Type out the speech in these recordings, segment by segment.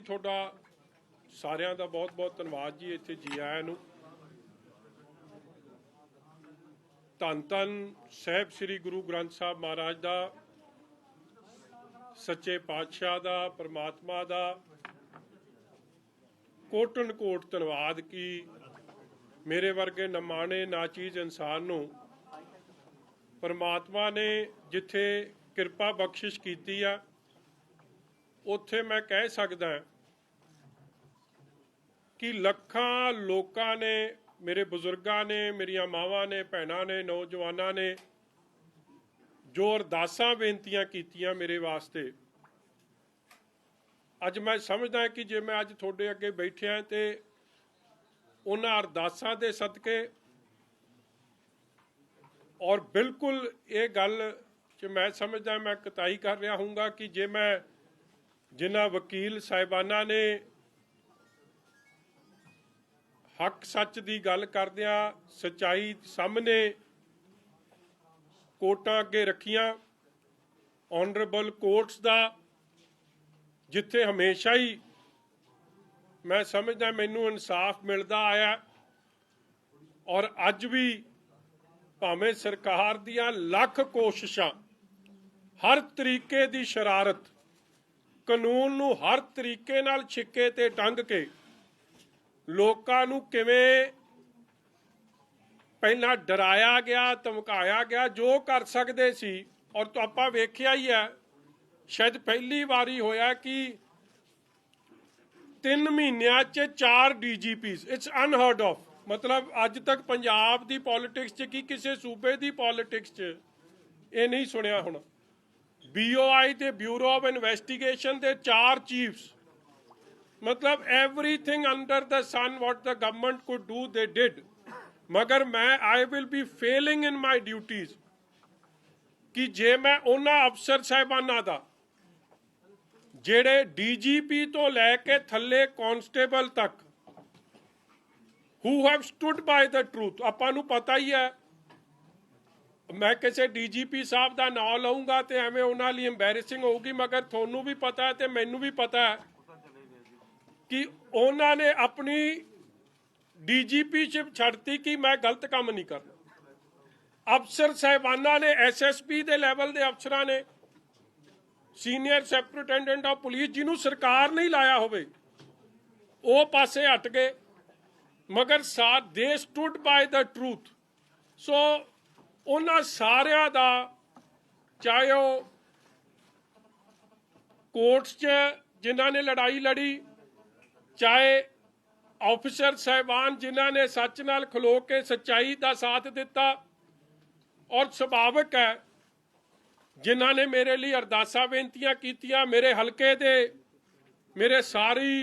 जी थोड़ा सारिਆਂ ਦਾ बहुत बहुत ਧੰਨਵਾਦ जी। ਇੱਥੇ जी आया ਨੂੰ ਧੰਨ ਧੰਨ ਸਾਹਿਬ ਸ੍ਰੀ ਗੁਰੂ ਗ੍ਰੰਥ ਸਾਹਿਬ ਮਹਾਰਾਜ ਦਾ, ਸੱਚੇ ਪਾਤਸ਼ਾਹ ਦਾ, परमात्मा ਦਾ कोटन कोट धन्नवाद कि मेरे वर्गे नमाणे नाचीज इंसान नूं परमात्मा ने जिथे किरपा बख्शिश कीती आ उत्थे मैं कह सकदा कि लखां लोकां ने, मेरे बुजुर्गां ने, मेरिया मावां ने, भैणां ने, नौजवानां ने जो अरदासां बेनतियां कीतियां मेरे वास्ते, अज मैं समझदा कि जे मैं अज तुहाडे अगे बैठिया तो उन्हां अरदासां दे सदके और बिल्कुल ये गल च मैं समझदा मैं कताई कर रहा हूँगा कि जे मैं जिन्हां वकील साहिबाना ने हक सच की गल करदियां सच्चाई सामने कोर्टां अगे रखियां, ऑनरेबल कोर्ट्स दा जिथे हमेशा ही मैं समझदा मैनू इंसाफ मिलता आया और अज भी भावें सरकार दियां लख कोशिशां, हर तरीके की शरारत, कानून नू हर तरीके नाल छिक्के ते टंग के लोकां नू किवें पहला डराया गया, धमकाया गया, जो कर सकते सी। और तो आपां वेखिया ही है, शायद पहली बारी होया कि 3 महीनों च 4 DGPs, इट्स अनहर्ड ऑफ। मतलब अज तक पंजाब की पॉलिटिक्स च कि किसी सूबे की पॉलिटिक्स च ये नहीं सुनिया होना। BOI ते ब्यूरो ऑफ इन्वेस्टिगेशन के 4 चीफ्स, मतलब everything under the sun what the government could do they did. मगर मैं I will be failing in my duties कि जे मैं उन्हां अफसर साहिबाना दा जेड़े DGP तो लैके थले कॉन्स्टेबल तक who have stood by the truth, आपां नूं पता ही है, मैं किसी DGP साहब का नाम लऊंगा तो एवें उन्हां लई एम्बैरेसिंग होगी, मगर थोनू भी पता है तो मैनू भी पता है कि उन्होंने अपनी DGPशिप छड्डती कि मैं गलत काम नहीं करना। अफसर साहिबाना ने, SSP के लैवल के अफसरां ने, सीनियर सुपरिटेंडेंट ऑफ पुलिस जिन्हों सरकार नहीं लाया होवे वो पासे हट गए, मगर they stood by the truth. So उन्हां सारियां दा, चाहे वो कोर्ट्स च जिन्हां ने लड़ाई लड़ी, चाहे ऑफिसर साहिबान जिन्हां ने सच नाल खलो के सच्चाई का साथ दिता, और सुभाविक है जिन्हां ने मेरे लिए अरदासां बेनतियां कीतियां, मेरे हलके दे मेरे सारी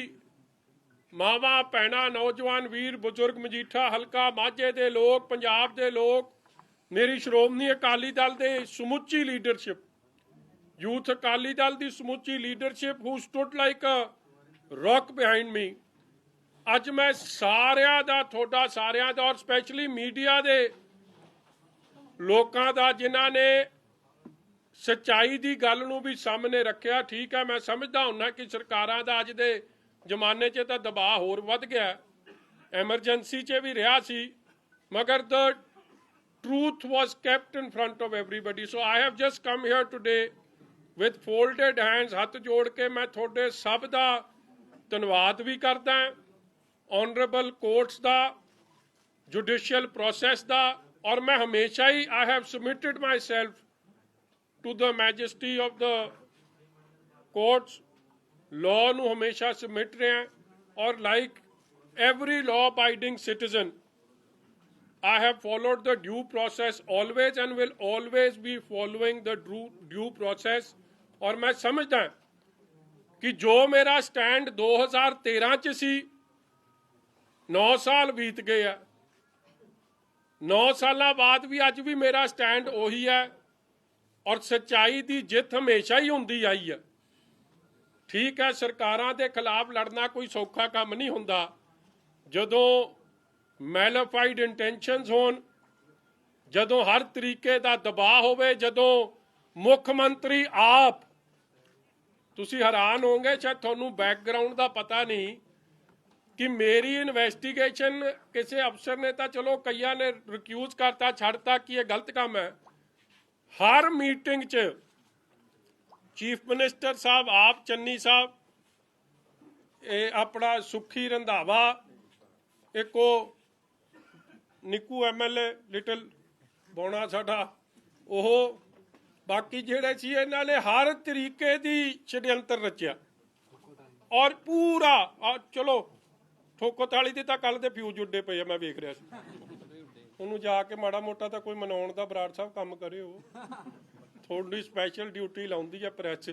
मावां भैणां नौजवान वीर बुजुर्ग, मजीठा हलका माझे दे लोग, पंजाब दे लोग, मेरी श्रोमणी अकाली दल दे समुची लीडरशिप, यूथ अकाली दल की समुची leadership who stood like a rock behind me. अज मैं सारियां दा, थोड़ा सारियां दा, और स्पैशली मीडिया दे लोकां दा जिन्हां ने सच्चाई की गल नूं भी सामने रखिया। ठीक है, मैं समझदा हुन्ना कि सरकारां दा अज दे जमाने च तां दबाव होर वध गया, एमरजेंसी च भी रहा सी, मगर the truth was kept in front of everybody. So I have just come here today with folded hands, हथ जोड़ के मैं थोड़े सब दा धन्नवाद भी करदा, ऑनरेबल कोर्ट्स दा, जुडिशियल प्रोसैस दा, और मैं हमेशा ही I have submitted myself to the majesty of the courts, law नूं हमेशा सबमिट रहा, और like every law abiding citizen I have followed the due process always and will always be following the due process। और मैं समझदा कि जो मेरा स्टैंड 2013 च सी, 9 साल बीत गए हैं, 9 साल बाद भी अज भी मेरा स्टैंड उही है, और सच्चाई की जित हमेशा ही होंदी आई है। ठीक है, सरकारां दे खिलाफ लड़ना कोई सौखा काम नहीं हुंदा, जदों मैलाफाइड इंटेंशनस होन, जदों हर तरीके का दबाव होवे, जदों मुख्य मंत्री आप ਤੁਸੀਂ ਹੈਰਾਨ ਹੋਵੋਗੇ, ਸ਼ਾਇਦ ਤੁਹਾਨੂੰ ਬੈਕਗਰਾਉਂਡ ਦਾ ਪਤਾ ਨਹੀਂ ਕਿ ਮੇਰੀ ਇਨਵੈਸਟੀਗੇਸ਼ਨ ਕਿਸੇ ਅਫਸਰ ਨੇ ਤਾਂ ਚਲੋ ਕਈਆਂ ਨੇ ਰਿਕਿਊਜ਼ ਕਰਤਾ, ਛੱਡਤਾ ਕਿ ਇਹ ਗਲਤ ਕੰਮ ਹੈ। ਹਰ ਮੀਟਿੰਗ 'ਚ ਚੀਫ ਮਿਨਿਸਟਰ ਸਾਹਿਬ ਆਪ, ਚੰਨੀ ਸਾਹਿਬ, ਇਹ ਆਪਣਾ ਸੁਖੀ ਰੰਧਾਵਾ, ਇੱਕ ਉਹ ਨਿੱਕੂ MLA ਲਿਟਲ ਬੋਣਾ ਸਾਡਾ, ਉਹ ਬਾਕੀ ਜਿਹੜੇ ਸੀ, ਇਹਨਾਂ ਨੇ ਹਰ ਤਰੀਕੇ ਦੀ ਛੜਯੰਤਰ ਰਚਿਆ ਔਰ ਪੂਰਾ ਚਲੋ ਠੋਕੋ ਤਾਲੀ ਦੀ ਤਾਂ ਕੱਲ ਦੇ ਫਿਊਜ਼ ਉੱਡੇ ਪਏ ਆ, ਮੈਂ ਵੇਖ ਰਿਹਾ ਸੀ ਉਹਨੂੰ। ਜਾ ਕੇ ਮਾੜਾ ਮੋਟਾ ਤਾਂ ਕੋਈ ਮਨਾਉਣ ਦਾ ਬਰਾੜ ਸਾਹਿਬ ਕੰਮ ਕਰਿਓ, ਥੋੜੀ ਸਪੈਸ਼ਲ ਡਿਊਟੀ ਲਾਉਂਦੀ ਆ ਪ੍ਰੈਸ,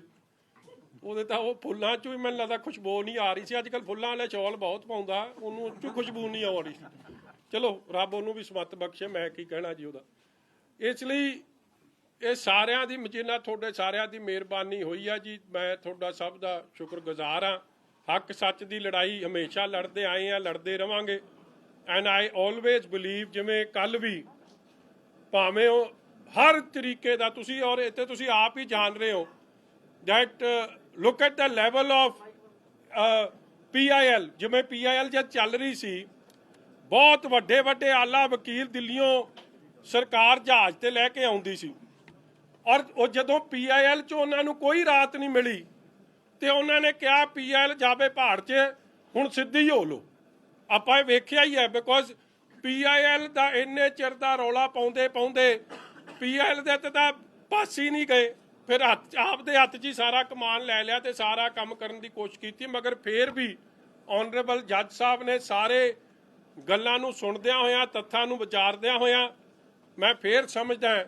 ਉਹਦੇ ਤਾਂ ਉਹ ਫੁੱਲਾਂ 'ਚੋਂ ਹੀ ਮੈਨੂੰ ਲੱਗਦਾ ਖੁਸ਼ਬੂ ਨਹੀਂ ਆ ਰਹੀ ਸੀ। ਅੱਜ ਕੱਲ੍ਹ ਫੁੱਲਾਂ ਵਾਲੇ ਚੌਲ ਬਹੁਤ ਪਾਉਂਦਾ, ਉਹਨੂੰ ਉਹ 'ਚੋਂ ਖੁਸ਼ਬੂ ਨਹੀਂ ਆ ਰਹੀ ਸੀ। ਚਲੋ ਰੱਬ ਉਹਨੂੰ ਵੀ ਸਮੱਤ ਬਖਸ਼ੇ, ਮੈਂ ਕੀ ਕਹਿਣਾ ਜੀ ਉਹਦਾ। ਇਸ ਲਈ ਇਹ ਸਾਰਿਆਂ ਦੀ, ਜਿੰਨਾ ਤੁਹਾਡੇ ਸਾਰਿਆਂ ਦੀ ਮਿਹਰਬਾਨੀ ਹੋਈ ਆ ਜੀ, ਮੈਂ ਤੁਹਾਡਾ ਸਭ ਦਾ ਸ਼ੁਕਰਗੁਜ਼ਾਰ ਹਾਂ। ਹੱਕ ਸੱਚ ਦੀ ਲੜਾਈ ਹਮੇਸ਼ਾ ਲੜਦੇ ਆਏ ਆ, ਲੜਦੇ ਰਵਾਂਗੇ। ਐਂਡ ਆਈ ਆਲਵੇਜ਼ ਬਿਲੀਵ, ਜਿਵੇਂ ਕੱਲ ਵੀ ਭਾਵੇਂ ਉਹ ਹਰ ਤਰੀਕੇ ਦਾ ਤੁਸੀਂ, ਔਰ ਇੱਥੇ ਤੁਸੀਂ ਆਪ ਹੀ ਜਾਣ ਰਹੇ ਹੋ, that look at the level of PIL, ਜਿਵੇਂ PIL ਜਦ ਚੱਲ ਰਹੀ ਸੀ, ਬਹੁਤ ਵੱਡੇ ਵੱਡੇ ਆਲਾ ਵਕੀਲ ਦਿੱਲੀੋਂ ਸਰਕਾਰ ਜਹਾਜ਼ ਤੇ ਲੈ ਕੇ ਆਉਂਦੀ ਸੀ, ਔਰ ਉਹ ਜਦੋਂ PIL 'ਚ ਉਹਨਾਂ ਨੂੰ ਕੋਈ ਰਾਹਤ ਨਹੀਂ ਮਿਲੀ ਤੇ ਉਹਨਾਂ ਨੇ ਕਿਹਾ PIL ਜਾਵੇ ਪਹਾੜ 'ਚ, ਹੁਣ ਸਿੱਧੀ ਹੋ ਲਓ। ਆਪਾਂ ਇਹ ਵੇਖਿਆ ਹੀ ਹੈ, ਬਿਕੋਜ਼ PIL ਦਾ ਇੰਨੇ ਚਿਰ ਦਾ ਰੌਲਾ ਪਾਉਂਦੇ PIL ਦੇ ਤਾਂ ਪਾਸ ਹੀ ਨਹੀਂ ਗਏ। ਫਿਰ ਆਪਦੇ ਹੱਥ 'ਚ ਹੀ ਸਾਰਾ ਕਮਾਨ ਲੈ ਲਿਆ ਤੇ ਸਾਰਾ ਕੰਮ ਕਰਨ ਦੀ ਕੋਸ਼ਿਸ਼ ਕੀਤੀ, ਮਗਰ ਫਿਰ ਵੀ ਆਨਰੇਬਲ ਜੱਜ ਸਾਹਿਬ ਨੇ ਸਾਰੇ ਗੱਲਾਂ ਨੂੰ ਸੁਣਦਿਆਂ ਹੋਇਆਂ, ਤੱਥਾਂ ਨੂੰ ਵਿਚਾਰਦਿਆਂ ਹੋਇਆਂ, ਮੈਂ ਫਿਰ ਸਮਝਦਾ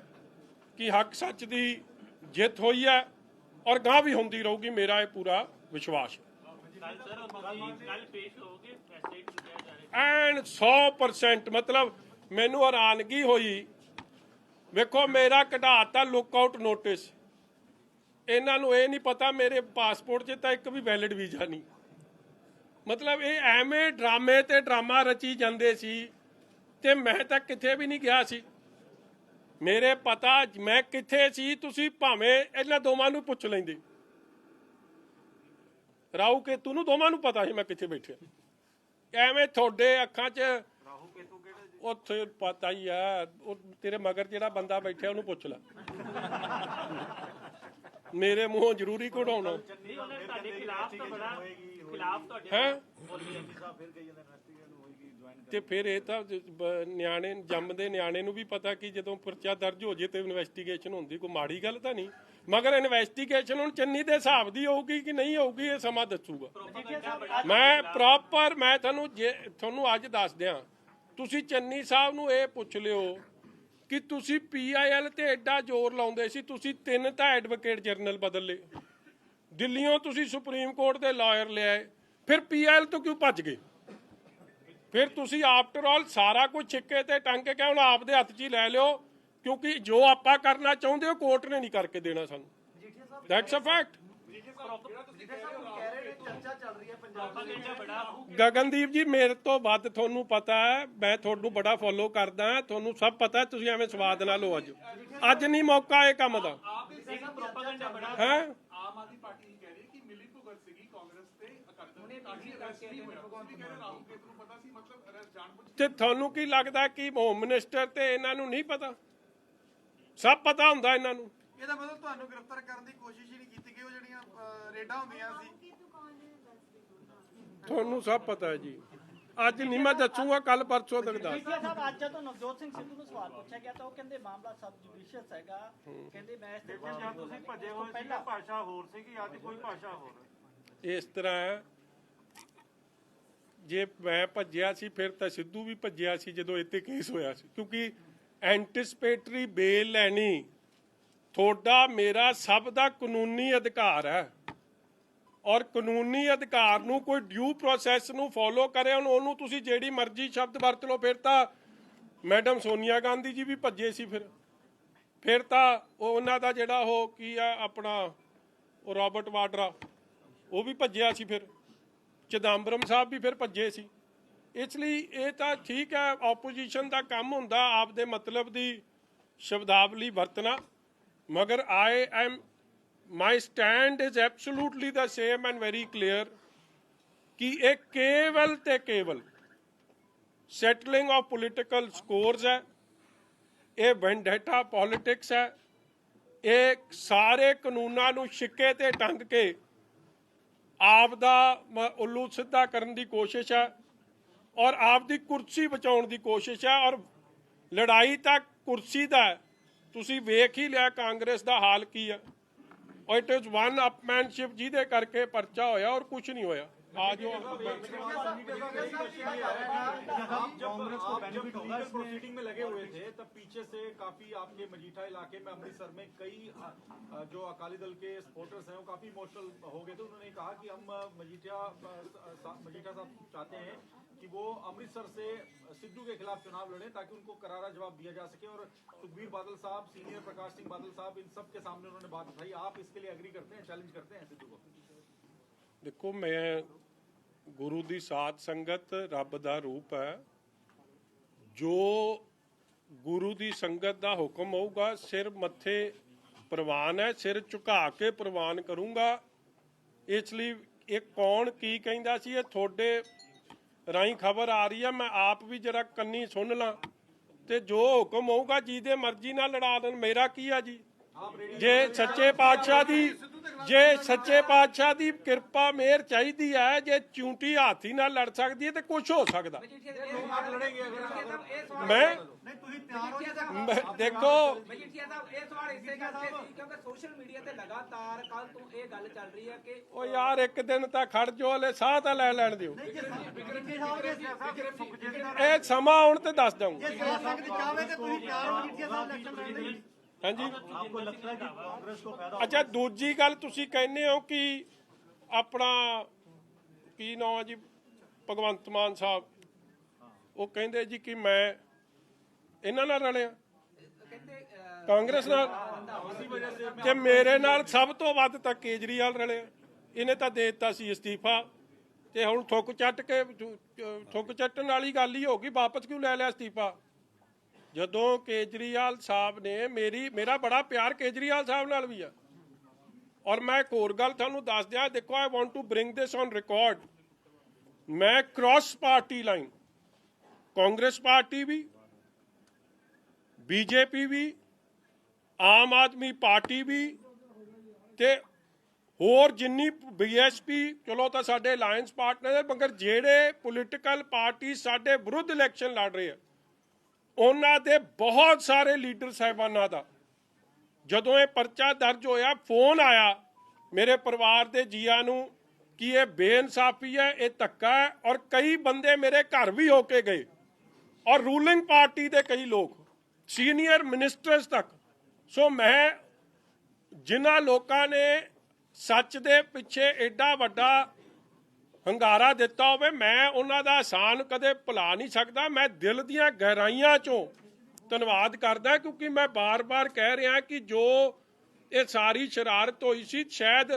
ਕਿ ਹੱਕ ਸੱਚ ਦੀ ਜਿੱਤ ਹੋਈ ਹੈ ਔਰ ਗਾਂ ਵੀ ਹੁੰਦੀ ਰਹੂਗੀ, ਮੇਰਾ ਇਹ ਪੂਰਾ ਵਿਸ਼ਵਾਸ ਹੈ। ਐਂਡ 100% ਮਤਲਬ ਮੈਨੂੰ ਹੈਰਾਨਗੀ ਹੋਈ, ਵੇਖੋ ਮੇਰਾ ਕਢਾਤਾ ਲੁੱਕ ਆਊਟ ਨੋਟਿਸ, ਇਹਨਾਂ ਨੂੰ ਇਹ ਨਹੀਂ ਪਤਾ ਮੇਰੇ ਪਾਸਪੋਰਟ 'ਚ ਤਾਂ ਇੱਕ ਵੀ ਵੈਲਿਡ ਵੀਜ਼ਾ ਨਹੀਂ। ਮਤਲਬ ਇਹ ਐਵੇਂ ਡਰਾਮੇ ਤੇ ਡਰਾਮਾ ਰਚੀ ਜਾਂਦੇ ਸੀ ਤੇ ਮੈਂ ਤਾਂ ਕਿਤੇ ਵੀ ਨਹੀਂ ਗਿਆ ਸੀ। ਮੇਰੇ ਪਤਾ ਮੈਂ ਕਿੱਥੇ ਸੀ, ਤੁਸੀਂ ਭਾਵੇਂ ਇਹਨਾਂ ਦੋਵਾਂ ਨੂੰ ਪੁੱਛ ਲੈਂਦੇ, ਰਾਹੂ ਕੇਤੂ ਨੂੰ, ਦੋਵਾਂ ਨੂੰ ਪਤਾ ਸੀ ਮੈਂ ਕਿੱਥੇ ਬੈਠਿਆ। ਐਵੇਂ ਤੁਹਾਡੇ ਅੱਖਾਂ 'ਚ ਉੱਥੇ ਪਤਾ ਹੀ ਆ, ਉਹ ਤੇਰੇ ਮਗਰ ਜਿਹੜਾ ਬੰਦਾ ਬੈਠਿਆ ਉਹਨੂੰ ਪੁੱਛ ਲੈ, ਮੇਰੇ ਮੂੰਹੋਂ ਜ਼ਰੂਰੀ ਕਢਾਉਣਾ ਹੈ। ਤੇ ਫਿਰ ਇਹ ਤਾਂ ਨਿਆਣੇ ਜੰਮਦੇ ਨਿਆਣੇ ਨੂੰ ਵੀ ਪਤਾ ਕਿ ਜਦੋਂ ਪਰਚਾ ਦਰਜ ਹੋ ਜੇ ਤੇ ਇਨਵੈਸਟੀਗੇਸ਼ਨ ਹੁੰਦੀ, ਕੋਈ ਮਾੜੀ ਗੱਲ ਤਾਂ ਨਹੀਂ। ਮਗਰ ਇਨਵੈਸਟੀਗੇਸ਼ਨ ਹੁਣ ਚੰਨੀ ਦੇ ਹਿਸਾਬ ਦੀ ਹੋਊਗੀ ਕਿ ਨਹੀਂ ਹੋਊਗੀ, ਇਹ ਸਮਾਂ ਦੱਸੂਗਾ। ਮੈਂ ਪ੍ਰੋਪਰ ਮੈਂ ਤੁਹਾਨੂੰ ਅੱਜ ਦੱਸ ਦਿਆਂ, ਤੁਸੀਂ ਚੰਨੀ ਸਾਹਿਬ ਨੂੰ ਇਹ ਪੁੱਛ ਲਿਓ ਕਿ ਤੁਸੀਂ PIL ਤੇ ਐਡਾ ਜ਼ੋਰ ਲਾਉਂਦੇ ਸੀ, ਤੁਸੀਂ 3 ਤਾਂ ਐਡਵੋਕੇਟ ਜਨਰਲ ਬਦਲ ਲਏ, ਦਿੱਲੀੋਂ ਤੁਸੀਂ ਸੁਪਰੀਮ ਕੋਰਟ ਦੇ ਲਾਇਰ ਲਿਆਏ, ਫਿਰ PIL ਤੋਂ ਕਿਉਂ ਭੱਜ ਗਏ? ਫਿਰ ਤੁਸੀਂ ਆਫਟਰ ਆਲ ਸਾਰਾ ਕੁਝ ਛਿੱਕੇ ਤੇ ਟੰਗ ਕੇ ਹੁਣ ਆਪਦੇ ਹੱਥ 'ਚ ਹੀ ਲੈ ਲਿਓ, ਕਿਉਂਕਿ ਜੋ ਆਪਾਂ ਕਰਨਾ ਚਾਹੁੰਦੇ ਹੋ ਕੋਰਟ ਨੇ ਨਹੀਂ ਕਰਕੇ ਦੇਣਾ ਸਾਨੂੰ। That's a fact. ਗਗਨਦੀਪ ਜੀ, ਮੇਰੇ ਤੋਂ ਵੱਧ ਤੁਹਾਨੂੰ ਪਤਾ ਹੈ, ਮੈਂ ਤੁਹਾਨੂੰ ਬੜਾ ਫੋਲੋ ਕਰਦਾ, ਤੁਹਾਨੂੰ ਸਭ ਪਤਾ, ਤੁਸੀਂ ਐਵੇਂ ਸਵਾਦ ਨਾਲ ਲਓ। ਅੱਜ ਨਹੀਂ ਮੌਕਾ ਇਹ ਕੰਮ ਦਾ ਹੈ। ਤੇ ਤੁਹਾਨੂੰ ਕੀ ਲੱਗਦਾ ਕਿ ਹੋਮ ਮਿਨਿਸਟਰ ਤੇ ਇਹਨਾਂ ਨੂੰ ਨਹੀਂ ਪਤਾ? ਸਭ ਪਤਾ ਹੁੰਦਾ ਇਹਨਾਂ ਨੂੰ। ਇਹਦਾ ਮਤਲਬ ਤੁਹਾਨੂੰ ਗ੍ਰਿਫਤਾਰ ਕਰਨ ਦੀ ਕੋਸ਼ਿਸ਼ ਹੀ ਨਹੀਂ ਕੀਤੀ ਗਈ, ਉਹ ਜਿਹੜੀਆਂ ਰੇਡਾਂ ਹੁੰਦੀਆਂ ਸੀ ਤੁਹਾਨੂੰ ਸਭ ਪਤਾ ਹੈ ਜੀ। ਅੱਜ ਨਹੀਂ ਮੈਂ ਦੱਸੂਗਾ, ਕੱਲ ਪਰਸੋਂ ਤੱਕ ਦੱਸ। ਸਾਹਿਬ ਅੱਜ ਜਦੋਂ ਨਵਜੋਤ ਸਿੰਘ ਸਿੱਧੂ ਨੂੰ ਸਵਾਲ ਪੁੱਛਿਆ ਗਿਆ ਤਾਂ ਉਹ ਕਹਿੰਦੇ ਮਾਮਲਾ ਸਬ ਜੁਡੀਸ਼ੀਅਲ ਹੈਗਾ, ਕਹਿੰਦੇ ਮੈਂ ਤੁਸੀਂ ਭੱਜੇ ਹੋਏ ਪਹਿਲਾਂ ਭਾਸ਼ਾ ਹੋਰ ਸੀਗੀ, ਅੱਜ ਕੋਈ ਭਾਸ਼ਾ ਹੋਰ। ਇਸ ਤਰ੍ਹਾਂ ਜੇ ਮੈਂ ਭੱਜਿਆ ਸੀ ਫਿਰ ਤਾਂ ਸਿੱਧੂ ਵੀ ਭੱਜਿਆ ਸੀ ਜਦੋਂ ਇੱਥੇ ਕੇਸ ਹੋਇਆ ਸੀ, ਕਿਉਂਕਿ ਐਂਟੀਸਪੇਟਰੀ ਬੇਲ ਲੈਣੀ ਤੁਹਾਡਾ ਮੇਰਾ ਸਭ ਦਾ ਕਾਨੂੰਨੀ ਅਧਿਕਾਰ ਹੈ, ਔਰ ਕਾਨੂੰਨੀ ਅਧਿਕਾਰ ਨੂੰ ਕੋਈ ਡਿਊ ਪ੍ਰੋਸੈਸ ਨੂੰ ਫੋਲੋ ਕਰੇ, ਉਹਨੂੰ ਤੁਸੀਂ ਜਿਹੜੀ ਮਰਜ਼ੀ ਸ਼ਬਦ ਵਰਤ ਲਓ। ਫਿਰ ਤਾਂ ਮੈਡਮ ਸੋਨੀਆ ਗਾਂਧੀ ਜੀ ਵੀ ਭੱਜੇ ਸੀ, ਫਿਰ ਤਾਂ ਉਹਨਾਂ ਦਾ ਜਿਹੜਾ ਉਹ ਕੀ ਆ ਆਪਣਾ ਉਹ ਰਾਬਰਟ ਵਾਡਰਾ ਉਹ ਵੀ ਭੱਜਿਆ ਸੀ, ਫਿਰ ਚਿਦੰਬਰਮ ਸਾਹਿਬ ਵੀ ਫਿਰ ਭੱਜੇ ਸੀ। ਇਸ ਲਈ ਇਹ ਤਾਂ ਠੀਕ ਹੈ, ਆਪੋਜੀਸ਼ਨ ਦਾ ਕੰਮ ਹੁੰਦਾ ਆਪਦੇ ਮਤਲਬ ਦੀ ਸ਼ਬਦਾਵਲੀ ਵਰਤਣਾ, ਮਗਰ I am my stand is absolutely the same and very clear ਕਿ ਇਹ ਕੇਵਲ ਤੇ ਕੇਵਲ ਸੈਟਲਿੰਗ ਆਫ ਪੋਲੀਟੀਕਲ ਸਕੋਰਸ ਹੈ, ਇਹ ਵੈਂਡੇਟਾ ਪੋਲਿਟਿਕਸ ਹੈ, ਇਹ ਸਾਰੇ ਕਾਨੂੰਨਾਂ ਨੂੰ ਛਿੱਕੇ ਤੇ ਟੰਗ ਕੇ ਆਪ ਦਾ ਉੱਲੂ ਸਿੱਧਾ ਕਰਨ ਦੀ ਕੋਸ਼ਿਸ਼ ਹੈ ਔਰ ਆਪ ਦੀ ਕੁਰਸੀ ਬਚਾਉਣ ਦੀ ਕੋਸ਼ਿਸ਼ ਹੈ। ਔਰ ਲੜਾਈ ਤਾਂ ਕੁਰਸੀ ਦਾ ਹੈ। ਤੁਸੀਂ ਵੇਖ ਹੀ ਲਿਆ ਕਾਂਗਰਸ ਦਾ ਹਾਲ ਕੀ ਹੈ। ਔਰ ਇਟ ਇਜ਼ ਵਨ ਅਪਮੈਨਸ਼ਿਪ ਜਿਹਦੇ ਕਰਕੇ ਪਰਚਾ ਹੋਇਆ ਔਰ ਕੁਝ ਨਹੀਂ ਹੋਇਆ। ਆ ਜੋ कांग्रेस को बेनिफिट होगा इस प्रोसीडिंग में लगे हुए थे, तब पीछे से काफी आपके मजीठा इलाके में अमृतसर में कई जो अकाली दल के सपोर्टर्स हैं वो काफी इमोशनल हो गए थे। उन्होंने कहा कि हम मजीठा साहब चाहते हैं कि वो अमृतसर से सिद्धू के खिलाफ चुनाव लड़े ताकि उनको करारा जवाब दिया जा सके। और सुखबीर बादल साहब, सीनियर प्रकाश सिंह बादल साहब, इन सब के सामने उन्होंने बात उठाई। आप इसके लिए एग्री करते हैं, चैलेंज करते हैं सिद्धू को? देखो, मैं गुरु दी साध संगत रब दा रूप है। जो गुरु दी संगत दा हुक्म होगा सिर मत्थे प्रवान है, सिर झुका के प्रवान करूंगा। इसलिए ये कौन की कहंदा सी, ये थोड़े राही खबर आ रही है, मैं आप भी जरा कन्नी सुन ला। ते जो हुक्म होगा जिहदे मर्जी नाल लड़ा देण, मेरा की है जी। जे सच्चे पातशाह दी कृपा मेहर चाहिदी है, जे चूंटी हाथी नाल लड़ सकदी है तो कुछ हो सकदा। मैं देखो ਮਜੀਠੀਆ ਸਾਹਿਬ ਇਹ ਸਵਾਲ ਇਸੇ ਕਰਕੇ ਸੀ ਕਿਉਂਕਿ ਸੋਸ਼ਲ ਮੀਡੀਆ ਤੇ ਲਗਾਤਾਰ ਕੱਲ ਤੋਂ ਇਹ ਗੱਲ ਚੱਲ ਰਹੀ ਹੈ ਕਿ ਉਹ ਯਾਰ ਇੱਕ ਦਿਨ ਤਾਂ ਖੜ ਜੋ, ਹਲੇ ਸਾਹ ਤਾਂ ਲੈ ਲੈਣ ਦਿਓ। ਇਹ ਸਮਾਂ ਆਉਣ ਤੇ ਦੱਸ ਦਊਂਗਾ। ਹਾਂਜੀ, आपको लगता है कि कांग्रेस को फायदा ਅੱਛਾ ਦੂਜੀ ਗੱਲ ਤੁਸੀਂ ਕਹਿੰਦੇ ਹੋ ਕਿ ਆਪਣਾ ਕੀ ਨਾਮ ਹੈ ਜੀ ਭਗਵੰਤ ਮਾਨ ਸਾਹਿਬ, ਉਹ ਕਹਿੰਦੇ ਜੀ ਕਿ ਮੈਂ ਇਹਨਾਂ ਨਾਲ ਰਲਿਆ ਕਹਿੰਦੇ ਕਾਂਗਰਸ ਨਾਲ, ਤੇ ਮੇਰੇ ਨਾਲ ਸਭ ਤੋਂ ਵੱਧ ਤਾਂ ਕੇਜਰੀਵਾਲ ਰਲਿਆ। ਇਹਨੇ ਤਾਂ ਦੇ ਦਿੱਤਾ ਸੀ ਅਸਤੀਫਾ, ਤੇ ਹੁਣ ਥੁੱਕ ਚੱਟਣ ਵਾਲੀ ਗੱਲ ਹੀ ਹੋ ਗਈ, ਵਾਪਸ ਕਿਉਂ ਲੈ ਲਿਆ ਅਸਤੀਫਾ? ਜਦੋਂ ਕੇਜਰੀਵਾਲ ਸਾਹਿਬ ਨੇ ਮੇਰਾ ਬੜਾ ਪਿਆਰ ਕੇਜਰੀਵਾਲ ਸਾਹਿਬ ਨਾਲ ਵੀ ਆ। ਔਰ ਮੈਂ ਇੱਕ ਹੋਰ ਗੱਲ ਤੁਹਾਨੂੰ ਦੱਸ ਦਿਆਂ, ਦੇਖੋ I want to bring this on record, ਮੈਂ cross party line Congress party ਵੀ, ਬੀਜੇਪੀ ਵੀ, ਆਮ ਆਦਮੀ ਪਾਰਟੀ ਵੀ, ਤੇ ਹੋਰ ਜਿੰਨੀ ਬੀਐਸਪੀ, ਚਲੋ ਤਾਂ ਸਾਡੇ ਅਲਾਇੰਸ ਪਾਰਟਨਰ, ਮਗਰ ਜਿਹੜੇ ਪੋਲੀਟੀਕਲ ਪਾਰਟੀ ਸਾਡੇ ਵਿਰੁੱਧ ਇਲੈਕਸ਼ਨ ਲੜ ਰਹੇ ਆ ਉਹਨਾਂ ਦੇ ਬਹੁਤ ਸਾਰੇ ਲੀਡਰ ਸਾਹਿਬਾਨਾਂ ਦਾ ਜਦੋਂ ਇਹ ਪਰਚਾ ਦਰਜ ਹੋਇਆ ਫੋਨ ਆਇਆ ਮੇਰੇ ਪਰਿਵਾਰ ਦੇ ਜੀਆਂ ਨੂੰ ਕਿ ਇਹ ਬੇਇਨਸਾਫੀ ਹੈ, ਇਹ ਧੱਕਾ ਹੈ। ਔਰ ਕਈ ਬੰਦੇ ਮੇਰੇ ਘਰ ਵੀ ਹੋ ਕੇ ਗਏ ਔਰ ਰੂਲਿੰਗ ਪਾਰਟੀ ਦੇ ਕਈ ਲੋਕ, ਸੀਨੀਅਰ ਮਿਨਿਸਟਰਸ ਤੱਕ। ਸੋ ਮੈਂ ਜਿਨ੍ਹਾਂ ਲੋਕਾਂ ਨੇ ਸੱਚ ਦੇ ਪਿੱਛੇ ਐਡਾ ਵੱਡਾ ਹੰਗਾਰਾ ਦਿੱਤਾ ਹੋਵੇ, ਮੈਂ ਉਹਨਾਂ ਦਾ ਅਹਿਸਾਨ ਕਦੇ ਭੁਲਾ ਨਹੀਂ ਸਕਦਾ। ਮੈਂ ਦਿਲ ਦੀਆਂ ਗਹਿਰਾਈਆਂ ਚੋਂ ਧੰਨਵਾਦ ਕਰਦਾ, ਕਿਉਂਕਿ ਮੈਂ ਬਾਰ-ਬਾਰ ਕਹਿ ਰਿਹਾ ਕਿ ਜੋ ਇਹ ਸਾਰੀ ਸ਼ਰਾਰਤ ਹੋਈ ਸੀ, ਸ਼ਾਇਦ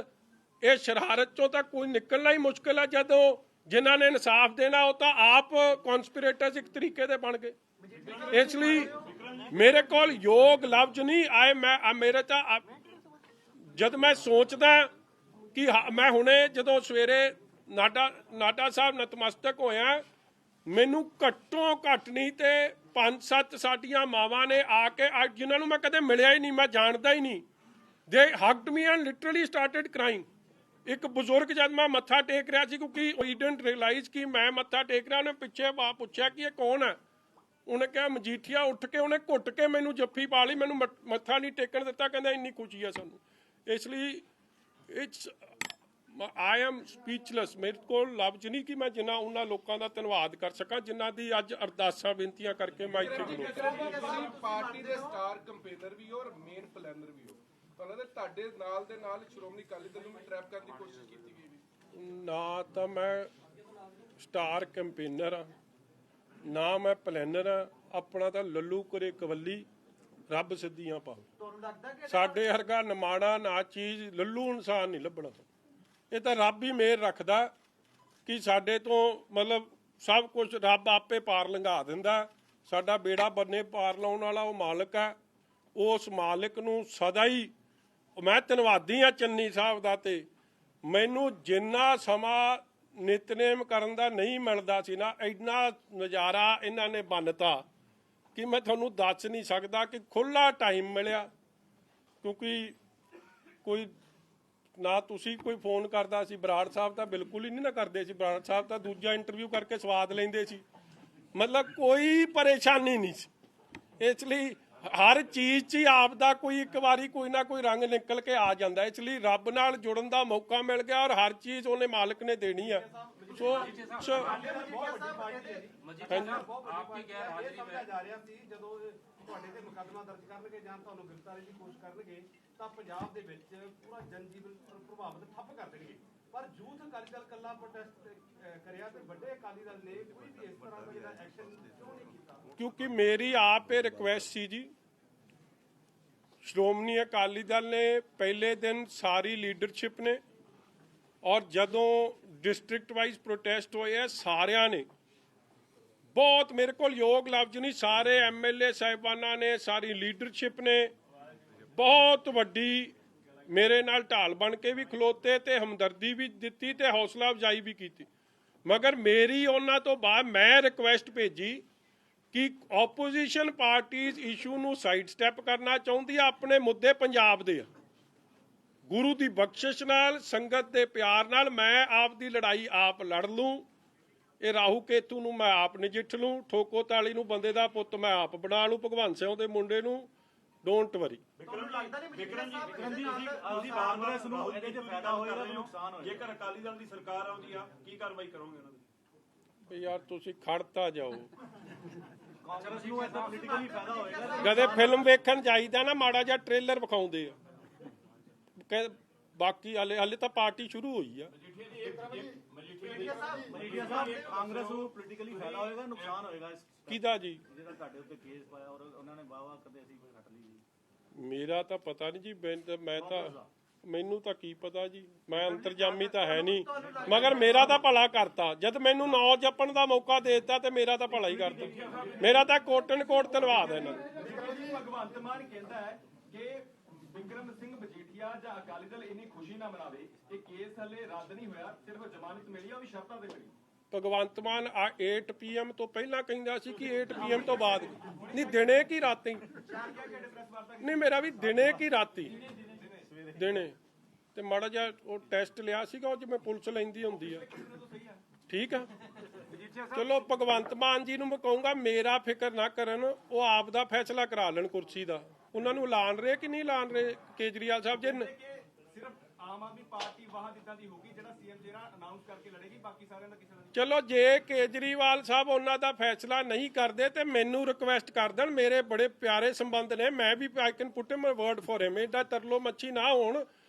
ਇਹ ਸ਼ਰਾਰਤ ਚੋਂ ਤਾਂ ਕੋਈ ਨਿਕਲਣਾ ਹੀ ਮੁਸ਼ਕਿਲ ਹੈ। ਜਦੋਂ ਜਿਨ੍ਹਾਂ ਨੇ ਇਨਸਾਫ ਦੇਣਾ ਉਹ ਤਾਂ ਆਪ ਕਨਸਪੀਰੇਟਰਸ ਇੱਕ ਤਰੀਕੇ ਦੇ ਬਣ ਗਏ। ਇਸ ਲਈ ਮੇਰੇ ਕੋਲ ਯੋਗ ਲਫ਼ਜ਼ ਨਹੀਂ ਮੈਂ ਮੇਰੇ ਤਾਂ ਜਦ ਮੈਂ ਸੋਚਦਾ ਕਿ ਮੈਂ ਹੁਣੇ ਜਦੋਂ ਸਵੇਰੇ ਨਾਡਾ ਸਾਹਿਬ ਨਤਮਸਤਕ ਹੋਇਆ, ਮੈਨੂੰ ਘੱਟੋ ਘੱਟ ਨਹੀਂ ਤੇ 5-7 ਸਾਡੀਆਂ ਮਾਵਾਂ ਨੇ ਆ ਕੇ, ਜਿਨ੍ਹਾਂ ਨੂੰ ਮੈਂ ਕਦੇ ਮਿਲਿਆ ਹੀ ਨਹੀਂ, ਮੈਂ ਜਾਣਦਾ ਹੀ ਨਹੀਂ, they hugged me and literally started crying. ਇੱਕ ਬਜ਼ੁਰਗ ਜਦ ਮੈਂ ਮੱਥਾ ਟੇਕ ਰਿਹਾ ਸੀ, ਕਿਉਂਕਿ ਹੀ ਡਿਡਨਟ ਰਿਅਲਾਈਜ਼ ਕਿ ਮੈਂ ਮੱਥਾ ਟੇਕ ਰਿਹਾ, ਉਹਨੇ ਪਿੱਛੇ ਪੁੱਛਿਆ ਕਿ ਇਹ ਕੌਣ ਹੈ। ਉਹਨੇ ਕਿਹਾ ਮਜੀਠੀਆ। ਉੱਠ ਕੇ ਉਹਨੇ ਘੁੱਟ ਕੇ ਮੈਨੂੰ ਜੱਫੀ ਪਾ ਲਈ, ਮੈਨੂੰ ਮੱਥਾ ਨਹੀਂ ਟੇਕਣ ਦਿੱਤਾ, ਕਹਿੰਦਾ ਇੰਨੀ ਖੁਸ਼ੀ ਹੈ ਸਾਨੂੰ। ਇਸ ਲਈ ਆਈ ਐਮ ਸਪੀਚਲੈਸ, ਮੇਰੇ ਕੋਲ ਲਫ਼ਜ਼ ਨਹੀਂ ਕਿ ਮੈਂ ਜਿੰਨਾ ਉਹਨਾਂ ਲੋਕਾਂ ਦਾ ਧੰਨਵਾਦ ਕਰ ਸਕਾਂ ਜਿਨ੍ਹਾਂ ਦੀ ਅੱਜ ਅਰਦਾਸਾਂ ਬੇਨਤੀਆਂ ਕਰਕੇ ਮੈਂ ਇੱਥੇ ਖਲੋਤਾ। ਪਾਰਟੀ ਦੇ ਸਟਾਰ ਕੰਪੇਨਰ ਵੀ ਹੋ ਔਰ ਮੇਨ ਪਲੈਨਰ ਵੀ ਹੋ, ਤੁਹਾਨੂੰ ਲੱਗਦਾ ਤੁਹਾਡੇ ਨਾਲ ਦੇ ਨਾਲ ਸ਼੍ਰੋਮਣੀ ਅਕਾਲੀ ਦਲ ਨੂੰ ਵੀ ਟਰੈਪ ਕਰਨ ਦੀ ਕੋਸ਼ਿਸ਼ ਕੀਤੀ ਗਈ? ਨਾ ਤਾਂ ਮੈਂ ਸਟਾਰ ਕੰਪੇਨਰ ਆ, ਨਾ ਮੈਂ ਪਲੈਨਰ ਆ। ਆਪਣਾ ਤਾਂ ਲੱਲੂ ਕਰੇ ਕਵੱਲੀ, ਰੱਬ ਸਿੱਧੀਆਂ ਪਾਵੇ। ਸਾਡੇ ਵਰਗਾ ਨਿਮਾਣਾ ਨਾ ਚੀਜ਼ ਲੱਲੂ ਇਨਸਾਨ ਨਹੀਂ ਲੱਭਣਾ। ਇਹ ਤਾਂ ਰੱਬ ਹੀ ਮਿਹਰ ਰੱਖਦਾ ਕਿ ਸਾਡੇ ਤੋਂ ਮਤਲਬ ਸਭ ਕੁਝ ਰੱਬ ਆਪੇ ਪਾਰ ਲੰਘਾ ਦਿੰਦਾ। ਸਾਡਾ ਬੇੜਾ ਬੰਨੇ ਪਾਰ ਲਾਉਣ ਵਾਲਾ ਉਹ ਮਾਲਕ ਹੈ। ਉਸ ਮਾਲਕ ਨੂੰ ਸਦਾ ਹੀ ਮੈਂ ਧੰਨਵਾਦੀ ਆ ਚੰਨੀ ਸਾਹਿਬ ਦਾ, ਤੇ ਮੈਨੂੰ ਜਿੰਨਾ ਸਮਾਂ ਨਿਤਨੇਮ ਕਰਨ ਦਾ ਨਹੀਂ ਮਿਲਦਾ ਸੀ ਨਾ, ਇੰਨਾ ਨਜ਼ਾਰਾ ਇਹਨਾਂ ਨੇ ਬੰਨਤਾ ਕਿ ਮੈਂ ਤੁਹਾਨੂੰ ਦੱਸ ਨਹੀਂ ਸਕਦਾ ਕਿ ਖੁੱਲਾ ਟਾਈਮ ਮਿਲਿਆ। ਕਿਉਂਕਿ ਕੋਈ ਨਾ ਤੁਸੀਂ ਕੋਈ ਫੋਨ ਕਰਦਾ ਸੀ, ਬਰਾੜ ਸਾਹਿਬ ਤਾਂ ਬਿਲਕੁਲ ਹੀ ਨਹੀਂ ਨਾ ਕਰਦੇ ਸੀ, ਬਰਾੜ ਸਾਹਿਬ ਤਾਂ ਦੂਜਾ ਇੰਟਰਵਿਊ ਕਰਕੇ ਸਵਾਦ ਲੈਂਦੇ ਸੀ, ਮਤਲਬ ਕੋਈ ਪਰੇਸ਼ਾਨੀ ਨਹੀਂ ਸੀ। ਇਸ ਲਈ ਹਰ ਚੀਜ਼ 'ਚ ਹੀ ਆਪ ਦਾ ਕੋਈ ਇੱਕ ਵਾਰੀ ਕੋਈ ਨਾ ਕੋਈ ਰੰਗ ਨਿਕਲ ਕੇ ਆ ਜਾਂਦਾ। ਇਸ ਲਈ ਰੱਬ ਨਾਲ ਜੁੜਨ ਦਾ ਮੌਕਾ ਮਿਲ ਗਿਆ ਔਰ ਹਰ ਚੀਜ਼ ਉਹਨੇ ਮਾਲਕ ਨੇ ਦੇਣੀ ਆ। ਸੋ ਆਪਕੀ ਗੈਰ ਹਾਜ਼ਰੀ में ਜਾ ਰਿਹਾ ਸੀ ਜਦੋਂ ਤੁਹਾਡੇ ਤੇ ਮੁਕੱਦਮਾ ਦਰਜ ਕਰਨਗੇ ਜਾਂ ਤੁਹਾਨੂੰ ਗ੍ਰਿਫਤਾਰੀ ਦੀ ਕੋਸ਼ਿਸ਼ ਕਰਨਗੇ ਤਾਂ ਪੰਜਾਬ ਦੇ ਵਿੱਚ ਪੂਰਾ ਜਨਜੀਵਨ ਪ੍ਰਭਾਵਿਤ ਠੱਪ ਕਰ ਦੇਣਗੇ, ਪਰ ਯੂਥ ਅਕਾਲੀ ਦਲ ਕੱਲਾ ਪ੍ਰੋਟੈਸਟ ਕਰਿਆ ਤੇ ਵੱਡੇ ਅਕਾਲੀ ਦਲ ਨੇ ਕੋਈ ਵੀ ਇਸ ਤਰ੍ਹਾਂ ਦਾ ਜਿਹੜਾ ਐਕਸ਼ਨ ਕਿਉਂ ਨਹੀਂ ਕੀਤਾ? ਕਿਉਂਕਿ ਮੇਰੀ ਆਪ ਇਹ ਰਿਕੁਐਸਟ ਸੀ ਜੀ, ਸ਼੍ਰੋਮਣੀ ਅਕਾਲੀ ਦਲ ਨੇ ਪਹਿਲੇ ਦਿਨ ਸਾਰੀ ਲੀਡਰਸ਼ਿਪ ਨੇ ਔਰ ਜਦੋਂ ਡਿਸਟ੍ਰਿਕਟ ਵਾਈਜ਼ ਪ੍ਰੋਟੈਸਟ ਹੋਏ ਆ ਸਾਰਿਆਂ ਨੇ ਬਹੁਤ, ਮੇਰੇ ਕੋਲ ਯੋਗ ਲਫ਼ਜ਼ ਨਹੀਂ, ਸਾਰੇ ਐਮਐਲਏ ਸਾਹਿਬਾਨਾਂ ਨੇ, ਸਾਰੀ ਲੀਡਰਸ਼ਿਪ ਨੇ ਬਹੁਤ ਵੱਡੀ ਮੇਰੇ ਨਾਲ ਢਾਲ ਬਣ ਕੇ ਵੀ ਖਲੋਤੇ ਤੇ ਹਮਦਰਦੀ ਵੀ ਦਿੱਤੀ ਤੇ ਹੌਸਲਾ ਅਫਜ਼ਾਈ ਵੀ ਕੀਤੀ। ਮਗਰ ਮੇਰੀ ਉਹਨਾਂ ਤੋਂ ਬਾਅਦ ਮੈਂ ਰਿਕੁਐਸਟ ਭੇਜੀ ਕਿ ਆਪੋਜੀਸ਼ਨ ਪਾਰਟੀਜ਼ ਇਸ਼ੂ ਨੂੰ ਸਾਈਡ ਸਟੈਪ ਕਰਨਾ ਚਾਹੁੰਦੀ ਆ, ਆਪਣੇ ਮੁੱਦੇ ਪੰਜਾਬ ਦੇ ਆ, ਗੁਰੂ ਦੀ ਬਖਸ਼ਿਸ਼ ਨਾਲ, ਸੰਗਤ ਦੇ ਪਿਆਰ ਨਾਲ ਮੈਂ ਆਪ ਦੀ ਲੜਾਈ ਆਪ ਲੜ ਲੂੰ, ਇਹ ਰਾਹੂ ਕੇਤੂ ਨੂੰ ਮੈਂ ਆਪ ਨਜਿੱਠ ਲੂੰ, ਠੋਕੋ ਤਾਲੀ ਨੂੰ ਬੰਦੇ ਦਾ ਪੁੱਤ ਮੈਂ ਆਪ ਬਣਾ ਲੂੰ, ਭਗਵੰਤ ਸਿੰਘ ਦੇ ਮੁੰਡੇ ਨੂੰ ਡੋਂਟ ਵਰੀ। ਵਿਕਰਮ ਜੀ ਅਸੀਂ ਕਾਂਗਰਸ ਨੂੰ ਇਹਦੇ 'ਚ ਫਾਇਦਾ ਹੋਏਗਾ ਕਿ ਨੁਕਸਾਨ ਹੋਏਗਾ? ਜੇਕਰ ਅਕਾਲੀ ਦਲ ਦੀ ਸਰਕਾਰ ਆਉਂਦੀ ਆ ਕੀ ਕਾਰਵਾਈ ਕਰੋਗੇ ਉਹਨਾਂ ਦੀ? ਵੀ ਯਾਰ ਤੁਸੀਂ ਖੜਤਾ ਜਾਓ, ਕਾਂਗਰਸ ਨੂੰ ਇਹਦਾ ਪੋਲੀਟੀਕਲੀ ਫਾਇਦਾ ਹੋਏਗਾ? ਕਦੇ ਫਿਲਮ ਵੇਖਣ ਜਾਈਦਾ ਨਾ ਮਾੜਾ ਜਿਹਾ ਟ੍ਰੇਲਰ ਵਿਖਾਉਂਦੇ ਆ, ਬਾਕੀ ਹਲੇ ਤਾਂ ਪਾਰਟੀ ਸ਼ੁਰੂ ਹੋਈ ਆ। ਮਜੀਠੀਆ ਸਾਹਿਬ ਕਾਂਗਰਸ ਨੂੰ ਪੋਲੀਟੀਕਲੀ ਫਾਇਦਾ ਹੋਏਗਾ ਨੁਕਸਾਨ ਹੋਏਗਾ? ਕਿਹਦਾ ਜੀ? ਜਿਹੜਾ ਤੁਹਾਡੇ ਉੱਤੇ ਕੇਸ ਪਾਇਆ ਔਰ ਉਹਨਾਂ ਨੇ ਵਾਵਾ ਕਦੇ ਅਸੀਂ ਕੋਈ ਹਟ ਲਈ ਜੀ। ਮੇਰਾ ਤਾਂ ਪਤਾ ਨਹੀਂ ਜੀ, ਮੈਂ ਤਾਂ ਮੈਨੂੰ ਤਾਂ ਕੀ ਪਤਾ ਜੀ, ਮੈਂ ਅੰਤਰਜਾਮੀ ਤਾਂ ਹੈ ਨਹੀਂ, ਮਗਰ ਮੇਰਾ ਤਾਂ ਭਲਾ ਕਰਤਾ। ਜਦ ਮੈਨੂੰ ਨਾਂ ਜਪਣ ਦਾ ਮੌਕਾ ਦੇ ਦਿੱਤਾ ਤੇ ਮੇਰਾ ਤਾਂ ਭਲਾ ਹੀ ਕਰਤਾ, ਮੇਰਾ ਤਾਂ ਕੋਟਨ ਕੋਟ ਧੰਨਵਾਦ ਹੈ ਇਹਨਾਂ ਦਾ। ਭਗਵੰਤ ਮਾਨ ਕਹਿੰਦਾ ਹੈ ਕਿ ਵਿਕਰਮ ਸਿੰਘ ਮਜੀਠੀਆ ਜਾਂ ਅਕਾਲੀ ਦਲ ਇੰਨੀ ਖੁਸ਼ੀ ਨਾ ਮਨਾਵੇ, ਇਹ ਕੇਸ ਹਲੇ ਰੱਦ ਨਹੀਂ ਹੋਇਆ, ਸਿਰਫ ਜ਼ਮਾਨਤ ਮਿਲੀ ਆ, ਉਹ ਵੀ ਸ਼ਰਤਾਂ ਤੇ ਮਿਲੀ। ਭਗਵੰਤ ਮਾਨ 8 PM ਤੋਂ ਪਹਿਲਾਂ ਕਹਿੰਦਾ ਸੀ ਕਿ 8 PM ਤੋਂ ਬਾਅਦ ਨਹੀਂ, ਦਿਨੇ ਕੀ ਰਾਤੀ ਨਹੀਂ, ਮੇਰਾ ਵੀ ਦਿਨੇ ਕੀ ਰਾਤੀ ਦਿਨੇ, ਤੇ ਮਾੜਾ ਜਿਹਾ ਉਹ ਟੈਸਟ ਲਿਆ ਸੀਗਾ ਉਹ ਜਿਵੇਂ ਪੁਲਿਸ ਲੈਂਦੀ ਹੁੰਦੀ ਆ, ਠੀਕ ਆ। ਚਲੋ ਭਗਵੰਤ ਮਾਨ ਜੀ ਨੂੰ ਮੈਂ ਕਹੂੰਗਾ ਮੇਰਾ ਫਿਕਰ ਨਾ ਕਰਨ, ਉਹ ਆਪ ਦਾ ਫੈਸਲਾ ਕਰਾ ਲੈਣ ਕੁਰਸੀ ਦਾ, ਉਹਨਾਂ ਨੂੰ ਐਲਾਨ ਰਹੇ ਕਿ ਨਹੀਂ ਐਲਾਨ ਰਹੇ ਕੇਜਰੀਵਾਲ ਸਾਹਿਬ ਜੀ। ਸਿਰਫ ਆਮ ਆਦਮੀ ਪਾਰਟੀ ਵਾਹਦ ਇਦਾਂ ਦੀ ਹੋਊਗੀ ਜਿਹੜਾ ਸੀਐਮ ਜਿਹੜਾ ਅਨਾਉਂਸ ਕਰਕੇ ਲੜੇਗੀ, ਬਾਕੀ ਸਾਰਿਆਂ ਦਾ ਕਿਸੇ ਦਾ। ਚਲੋ ਜੇ ਕੇਜਰੀਵਾਲ ਸਾਹਿਬ ਉਹਨਾਂ ਦਾ ਫੈਸਲਾ ਨਹੀਂ ਕਰਦੇ ਤੇ ਮੈਨੂੰ ਰਿਕੁਐਸਟ ਕਰ ਦੇਣ, ਮੇਰੇ ਬੜੇ ਪਿਆਰੇ ਸੰਬੰਧ ਨੇ, ਮੈਂ ਵੀ I can put him a word for him, ਇਹਦਾ ਤਰਲੋ ਮੱਛੀ ਨਾ ਹੋਣ,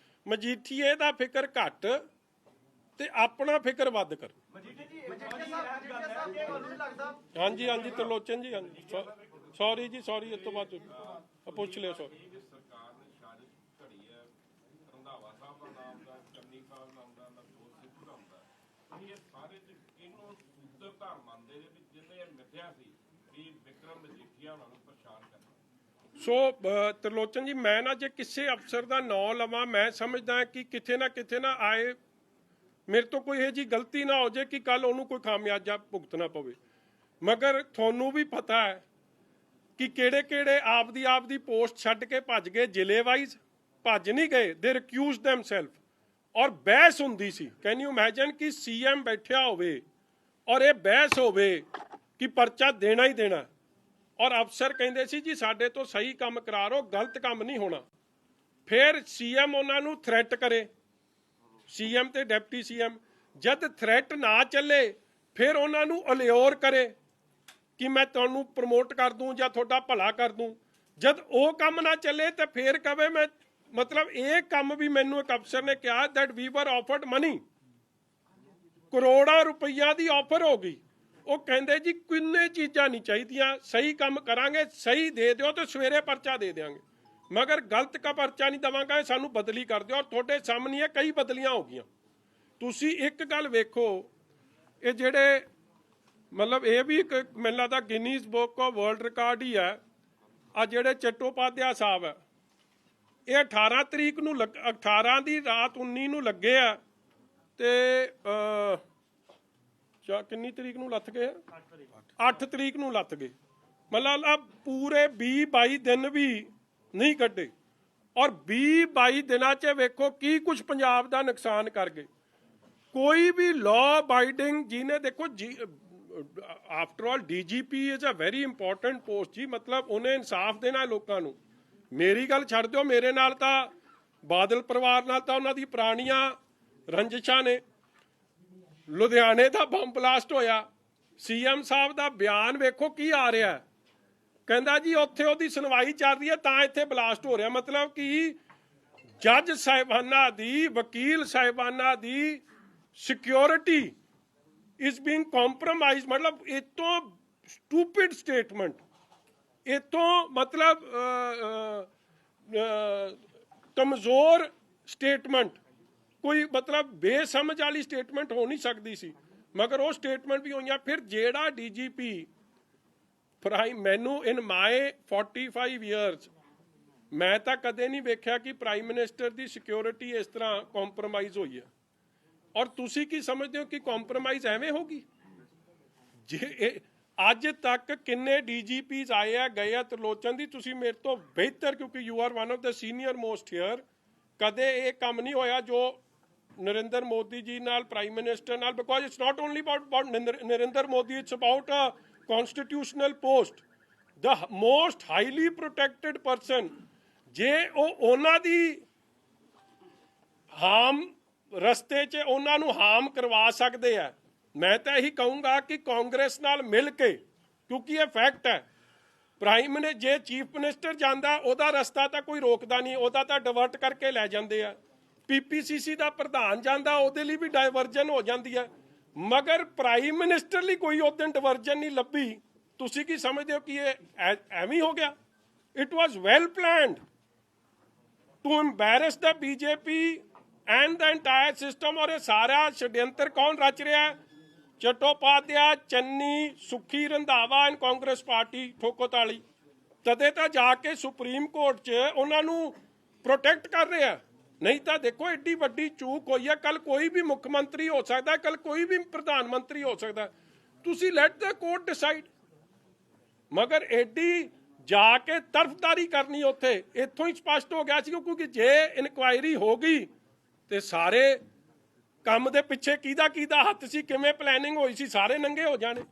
ਮਜੀਠੀਏ ਦਾ ਫਿਕਰ ਘੱਟ ਤੇ ਆਪਣਾ ਫਿਕਰ ਵੱਧ ਕਰ। ਹਾਂਜੀ ਹਾਂਜੀ ਤਰਲੋਚਨ ਜੀ, ਹਾਂਜੀ ਸੌਰੀ ਜੀ, ਸੌਰੀ, ਇਸ ਤੋਂ ਬਾਅਦ ਪੁੱਛ ਲਿਓ। ਸੌਰੀ ਸਰਕਾਰ ਨੇ ਸਾਜ਼ਿਸ਼ ਘੜੀ ਹੈ, ਰੰਧਾਵਾ ਸਾਹਿਬ ਦਾ ਨਾਮ ਦਾ, ਚੰਨੀ ਸਾਹਿਬ ਨਾਮ ਦਾ, ਨਵਜੋਤ ਸਿੰਘ ਨਾਮ ਦਾ, ਇਹ ਸਾਰੇ ਇਹਨੂੰ ਸੂਤਰਧਾਰ ਮੰਨਦੇ ਨੇ ਵੀ ਜਿਹਨੇ ਇਹ ਮਿੱਥਿਆ ਸੀ ਵੀ ਵਿਕਰਮ ਮਜੀਠੀਆ ਉਹਨਾਂ ਨੂੰ ਪਰੇਸ਼ਾਨ ਕਰਨਾ। ਸੋ ਤਰਲੋਚਨ ਜੀ, ਮੈਂ ਨਾ ਜੇ ਕਿਸੇ ਅਫਸਰ ਦਾ ਨਾਂ ਲਵਾਂ, ਮੈਂ ਸਮਝਦਾ ਕਿ ਕਿਤੇ ਨਾ ਆਏ ਮੇਰੇ ਤੋਂ ਕੋਈ ਇਹ ਜੀ ਗਲਤੀ ਨਾ ਹੋ ਜਾਏ ਕਿ ਕੱਲ ਉਹਨੂੰ ਕੋਈ ਖਾਮਿਆਜਾ ਭੁਗਤਣਾ ਪਵੇ। ਮਗਰ ਤੁਹਾਨੂੰ ਵੀ ਪਤਾ ਹੈ ਕਿ ਕਿਹੜੇ ਆਪ ਦੀ ਪੋਸਟ ਛੱਡ ਕੇ ਭੱਜ ਗਏ, ਜ਼ਿਲ੍ਹੇ ਵਾਈਜ਼ ਭੱਜ ਨਹੀਂ ਗਏ, ਦੇ ਰਿਕਿਊਜ਼ ਦੈਮਸੈਲਫ, ਔਰ ਬਹਿਸ ਹੁੰਦੀ ਸੀ। ਕੈਨ ਯੂ ਇਮੇਜਿਨ ਕਿ CM ਬੈਠਿਆ ਹੋਵੇ ਔਰ ਇਹ ਬਹਿਸ ਹੋਵੇ ਕਿ ਪਰਚਾ ਦੇਣਾ ਹੀ ਦੇਣਾ, ਔਰ ਅਫਸਰ ਕਹਿੰਦੇ ਸੀ ਜੀ ਸਾਡੇ ਤੋਂ ਸਹੀ ਕੰਮ ਕਰਾ ਰੋ, ਗਲਤ ਕੰਮ ਨਹੀਂ ਹੋਣਾ। ਫਿਰ CM ਉਹਨਾਂ ਨੂੰ ਥ੍ਰੈਟ ਕਰੇ, CM ਤੇ ਡਿਪਟੀ CM, ਜਦ ਥ੍ਰੈਟ ਨਾ ਚੱਲੇ ਫਿਰ ਉਹਨਾਂ ਨੂੰ ਅਲਿਓਰ ਕਰੇ ਕਿ ਮੈਂ ਤੁਹਾਨੂੰ ਪ੍ਰਮੋਟ ਕਰ ਦੂੰ ਜਾਂ ਤੁਹਾਡਾ ਭਲਾ ਕਰ ਦੂੰ। ਜਦ ਉਹ ਕੰਮ ਨਾ ਚੱਲੇ ਤੇ ਫਿਰ ਕਵੇ ਮੈਂ, ਮਤਲਬ ਇਹ ਕੰਮ ਵੀ ਮੈਨੂੰ ਇੱਕ ਅਫਸਰ ਨੇ ਕਿਹਾ ਦੈਟ ਵੀ ਵਰ ਆਫਰਡ ਮਨੀ, ਕਰੋੜਾਂ ਰੁਪਈਆ ਦੀ ਆਫਰ ਹੋ ਗਈ। ਉਹ ਕਹਿੰਦੇ ਜੀ ਕਿੰਨੇ ਚੀਜ਼ਾਂ ਨਹੀਂ ਚਾਹੀਦੀਆਂ, ਸਹੀ ਕੰਮ ਕਰਾਂਗੇ, ਸਹੀ ਦੇ ਦਿਓ ਤੇ ਸਵੇਰੇ ਪਰਚਾ ਦੇ ਦਿਆਂਗੇ, ਮਗਰ ਗਲਤ ਕਾ ਪਰਚਾ ਨਹੀਂ ਦੇਵਾਂਗਾ, ਸਾਨੂੰ ਬਦਲੀ ਕਰ ਦਿਓ। ਔਰ ਤੁਹਾਡੇ ਸਾਹਮਣੇ ਕਈ ਬਦਲੀਆਂ ਹੋ ਗਈਆਂ। ਤੁਸੀਂ ਇੱਕ ਗੱਲ ਵੇਖੋ, ਇਹ ਜਿਹੜੇ ਮਤਲਬ ਇਹ ਵੀ ਇੱਕ ਮੈਨੂੰ ਲੱਗਦਾ Guinness book of world record ਹੀ ਹੈ, ਆ ਜਿਹੜੇ ਚੱਟੋਪਾਧਿਆ ਸਾਹਿਬ ਹੈ, ਇਹ 18 ਤਰੀਕ ਨੂੰ 18 ਦੀ ਰਾਤ 19 ਨੂੰ ਲੱਗੇ ਆ ਤੇ ਕਿੰਨੀ ਤਰੀਕ ਨੂੰ ਲੱਥ ਗਏ? 8 ਤਰੀਕ ਨੂੰ ਲੱਥ ਗਏ। ਮਤਲਬ ਪੂਰੇ 20-22 ਦਿਨ ਵੀ ਨਹੀਂ ਕੱਢੇ, ਔਰ 20-22 ਦਿਨਾਂ 'ਚ ਵੇਖੋ ਕੀ ਕੁਝ ਪੰਜਾਬ ਦਾ ਨੁਕਸਾਨ ਕਰ ਗਏ। ਕੋਈ ਵੀ ਲਾਅ ਅਬਾਈਡਿੰਗ ਜਿਹਨੇ ਦੇਖੋ after all DGP is a very important post ਜੀ, ਮਤਲਬ ਉਹਨੇ ਇਨਸਾਫ ਦੇਣਾ ਲੋਕਾਂ ਨੂੰ। ਮੇਰੀ ਗੱਲ ਛੱਡ ਦਿਓ, ਮੇਰੇ ਨਾਲ ਤਾਂ ਬਾਦਲ ਪਰਿਵਾਰ ਨਾਲ ਤਾਂ ਉਹਨਾਂ ਦੀ ਪੁਰਾਣੀਆਂ ਰੰਜਿਸ਼ਾਂ ਨੇ। ਲੁਧਿਆਣੇ ਦਾ ਬੰਬ ਬਲਾਸਟ ਹੋਇਆ, ਸੀਐਮ ਸਾਹਿਬ ਦਾ ਬਿਆਨ ਵੇਖੋ ਕੀ ਆ ਰਿਹਾ, ਕਹਿੰਦਾ ਜੀ ਉੱਥੇ ਉਹਦੀ ਸੁਣਵਾਈ ਚੱਲ ਰਹੀ ਹੈ ਤਾਂ ਇੱਥੇ ਬਲਾਸਟ ਹੋ ਰਿਹਾ। ਮਤਲਬ ਕਿ ਜੱਜ ਸਾਹਿਬਾਨਾਂ ਦੀ, ਵਕੀਲ ਸਾਹਿਬਾਨਾਂ ਦੀ ਸਿਕਿਉਰਿਟੀ ਇਜ਼ ਬੀਇੰਗ ਕੰਪਰੋਮਾਈਜ਼। ਮਤਲਬ ਇਹ ਤੋਂ ਸਟੂਪਿਡ ਸਟੇਟਮੈਂਟ, ਇਹ ਤੋਂ ਮਤਲਬ ਕਮਜ਼ੋਰ ਸਟੇਟਮੈਂਟ, ਕੋਈ ਮਤਲਬ ਬੇਸਮਝ ਵਾਲੀ ਸਟੇਟਮੈਂਟ ਹੋ ਨਹੀਂ ਸਕਦੀ ਸੀ, ਮਗਰ ਉਹ ਸਟੇਟਮੈਂਟ ਵੀ ਹੋਈਆਂ। ਫਿਰ ਜਿਹੜਾ ਡੀਜੀਪੀ ਮੈਨੂੰ ਇਨ ਮਾਈ 45 ਇਅਰਸ ਮੈਂ ਤਾਂ ਕਦੇ ਨਹੀਂ ਵੇਖਿਆ ਕਿ ਪ੍ਰਾਈਮ ਮਿਨਿਸਟਰ ਦੀ ਸਿਕਿਉਰਿਟੀ ਇਸ ਤਰ੍ਹਾਂ ਕੰਪਰੋਮਾਈਜ਼ ਹੋਈ ਹੈ। ਔਰ ਤੁਸੀਂ ਕੀ ਸਮਝਦੇ ਹੋ ਕਿ ਕੰਪਰੋਮਾਈਜ਼ ਐਵੇਂ ਹੋਗੀ? ਜੇ ਅੱਜ ਤੱਕ ਕਿੰਨੇ ਡੀਜੀਪੀਜ਼ ਆਏ ਆ ਗਏ ਆ, ਤਰਲੋਚਨ ਦੀ ਤੁਸੀਂ ਮੇਰੇ ਤੋਂ ਬਿਹਤਰ, ਕਿਉਂਕਿ you are one of the senior most here, ਕਦੇ ਇਹ ਕੰਮ ਨਹੀਂ ਹੋਇਆ ਜੋ ਨਰਿੰਦਰ ਮੋਦੀ ਜੀ ਨਾਲ, ਪ੍ਰਾਈਮ ਮਿਨਿਸਟਰ ਨਾਲ, because it's not only about Narendra Modi, it's about a constitutional post, the most highly protected person। ਜੇ ਉਹਨਾਂ ਦੀ ਹਾਮ ਰਸਤੇ 'ਚ ਉਹਨਾਂ ਨੂੰ ਹਾਮ ਕਰਵਾ ਸਕਦੇ ਆ, ਮੈਂ ਤਾਂ ਇਹੀ ਕਹੂੰਗਾ ਕਿ ਕਾਂਗਰਸ ਨਾਲ ਮਿਲ ਕੇ, ਕਿਉਂਕਿ ਇਹ ਫੈਕਟ ਹੈ, ਪ੍ਰਾਈਮ ਮਿਨਿਸਟਰ ਜੇ ਚੀਫ ਮਿਨਿਸਟਰ ਜਾਂਦਾ ਉਹਦਾ ਰਸਤਾ ਤਾਂ ਕੋਈ ਰੋਕਦਾ ਨਹੀਂ, ਉਹਦਾ ਤਾਂ ਡਿਵਰਟ ਕਰਕੇ ਲੈ ਜਾਂਦੇ ਆ। ਪੀਪੀਸੀਸੀ ਦਾ ਪ੍ਰਧਾਨ ਜਾਂਦਾ ਉਹਦੇ ਲਈ ਵੀ ਡਾਇਵਰਜਨ ਹੋ ਜਾਂਦੀ ਹੈ, ਮਗਰ ਪ੍ਰਾਈਮ ਮਿਨਿਸਟਰ ਲਈ ਕੋਈ ਉਦੋਂ ਡਿਵਰਜਨ ਨਹੀਂ ਲੱਭੀ। ਤੁਸੀਂ ਕੀ ਸਮਝਦੇ ਹੋ ਕਿ ਇਹ ਐਵੇਂ ਹੋ ਗਿਆ? It was well planned to embarrass the BJP and the entire system. ਔਰ ਇਹ ਸਾਰਾ ਛਡਯੰਤਰ ਕੌਣ ਰਚ ਰਿਹਾ? ਚਟੋਪਾਧਿਆ, ਚੰਨੀ, ਸੁਖੀ ਰੰਧਾਵਾ ਐਂਡ ਕਾਂਗਰਸ ਪਾਰਟੀ ਠੋਕੋਤਾਲੀ। ਤਦੇ ਤਾਂ ਜਾ ਕੇ ਸੁਪਰੀਮ ਕੋਰਟ 'ਚ ਉਹਨਾਂ ਨੂੰ ਪ੍ਰੋਟੈਕਟ ਕਰ ਰਿਹਾ। ਨਹੀਂ ਤਾਂ ਦੇਖੋ ਐਡੀ ਵੱਡੀ ਚੂਕ ਹੋਈ ਹੈ। ਕੱਲ ਕੋਈ ਵੀ ਮੁੱਖ ਮੰਤਰੀ ਹੋ ਸਕਦਾ, ਕੱਲ ਕੋਈ ਵੀ ਪ੍ਰਧਾਨ ਮੰਤਰੀ ਹੋ ਸਕਦਾ, ਤੁਸੀਂ ਲੈਟ ਦ ਕੋਰਟ ਡਿਸਾਈਡ। ਮਗਰ ਐਡੀ ਜਾ ਕੇ ਤਰਫਦਾਰੀ ਕਰਨੀ ਉੱਥੇ, ਇੱਥੋਂ ਹੀ ਸਪਸ਼ਟ ਹੋ ਗਿਆ ਸੀ, ਕਿਉਂਕਿ ਜੇ ਇਨਕੁਆਇਰੀ ਹੋ ਗਈ ਤੇ ਸਾਰੇ ਕੰਮ ਦੇ ਪਿੱਛੇ ਕਿਹਦਾ ਹੱਥ ਸੀ, ਕਿਵੇਂ ਪਲੈਨਿੰਗ ਹੋਈ ਸੀ, ਸਾਰੇ ਨੰਗੇ ਹੋ ਜਾਣੇ।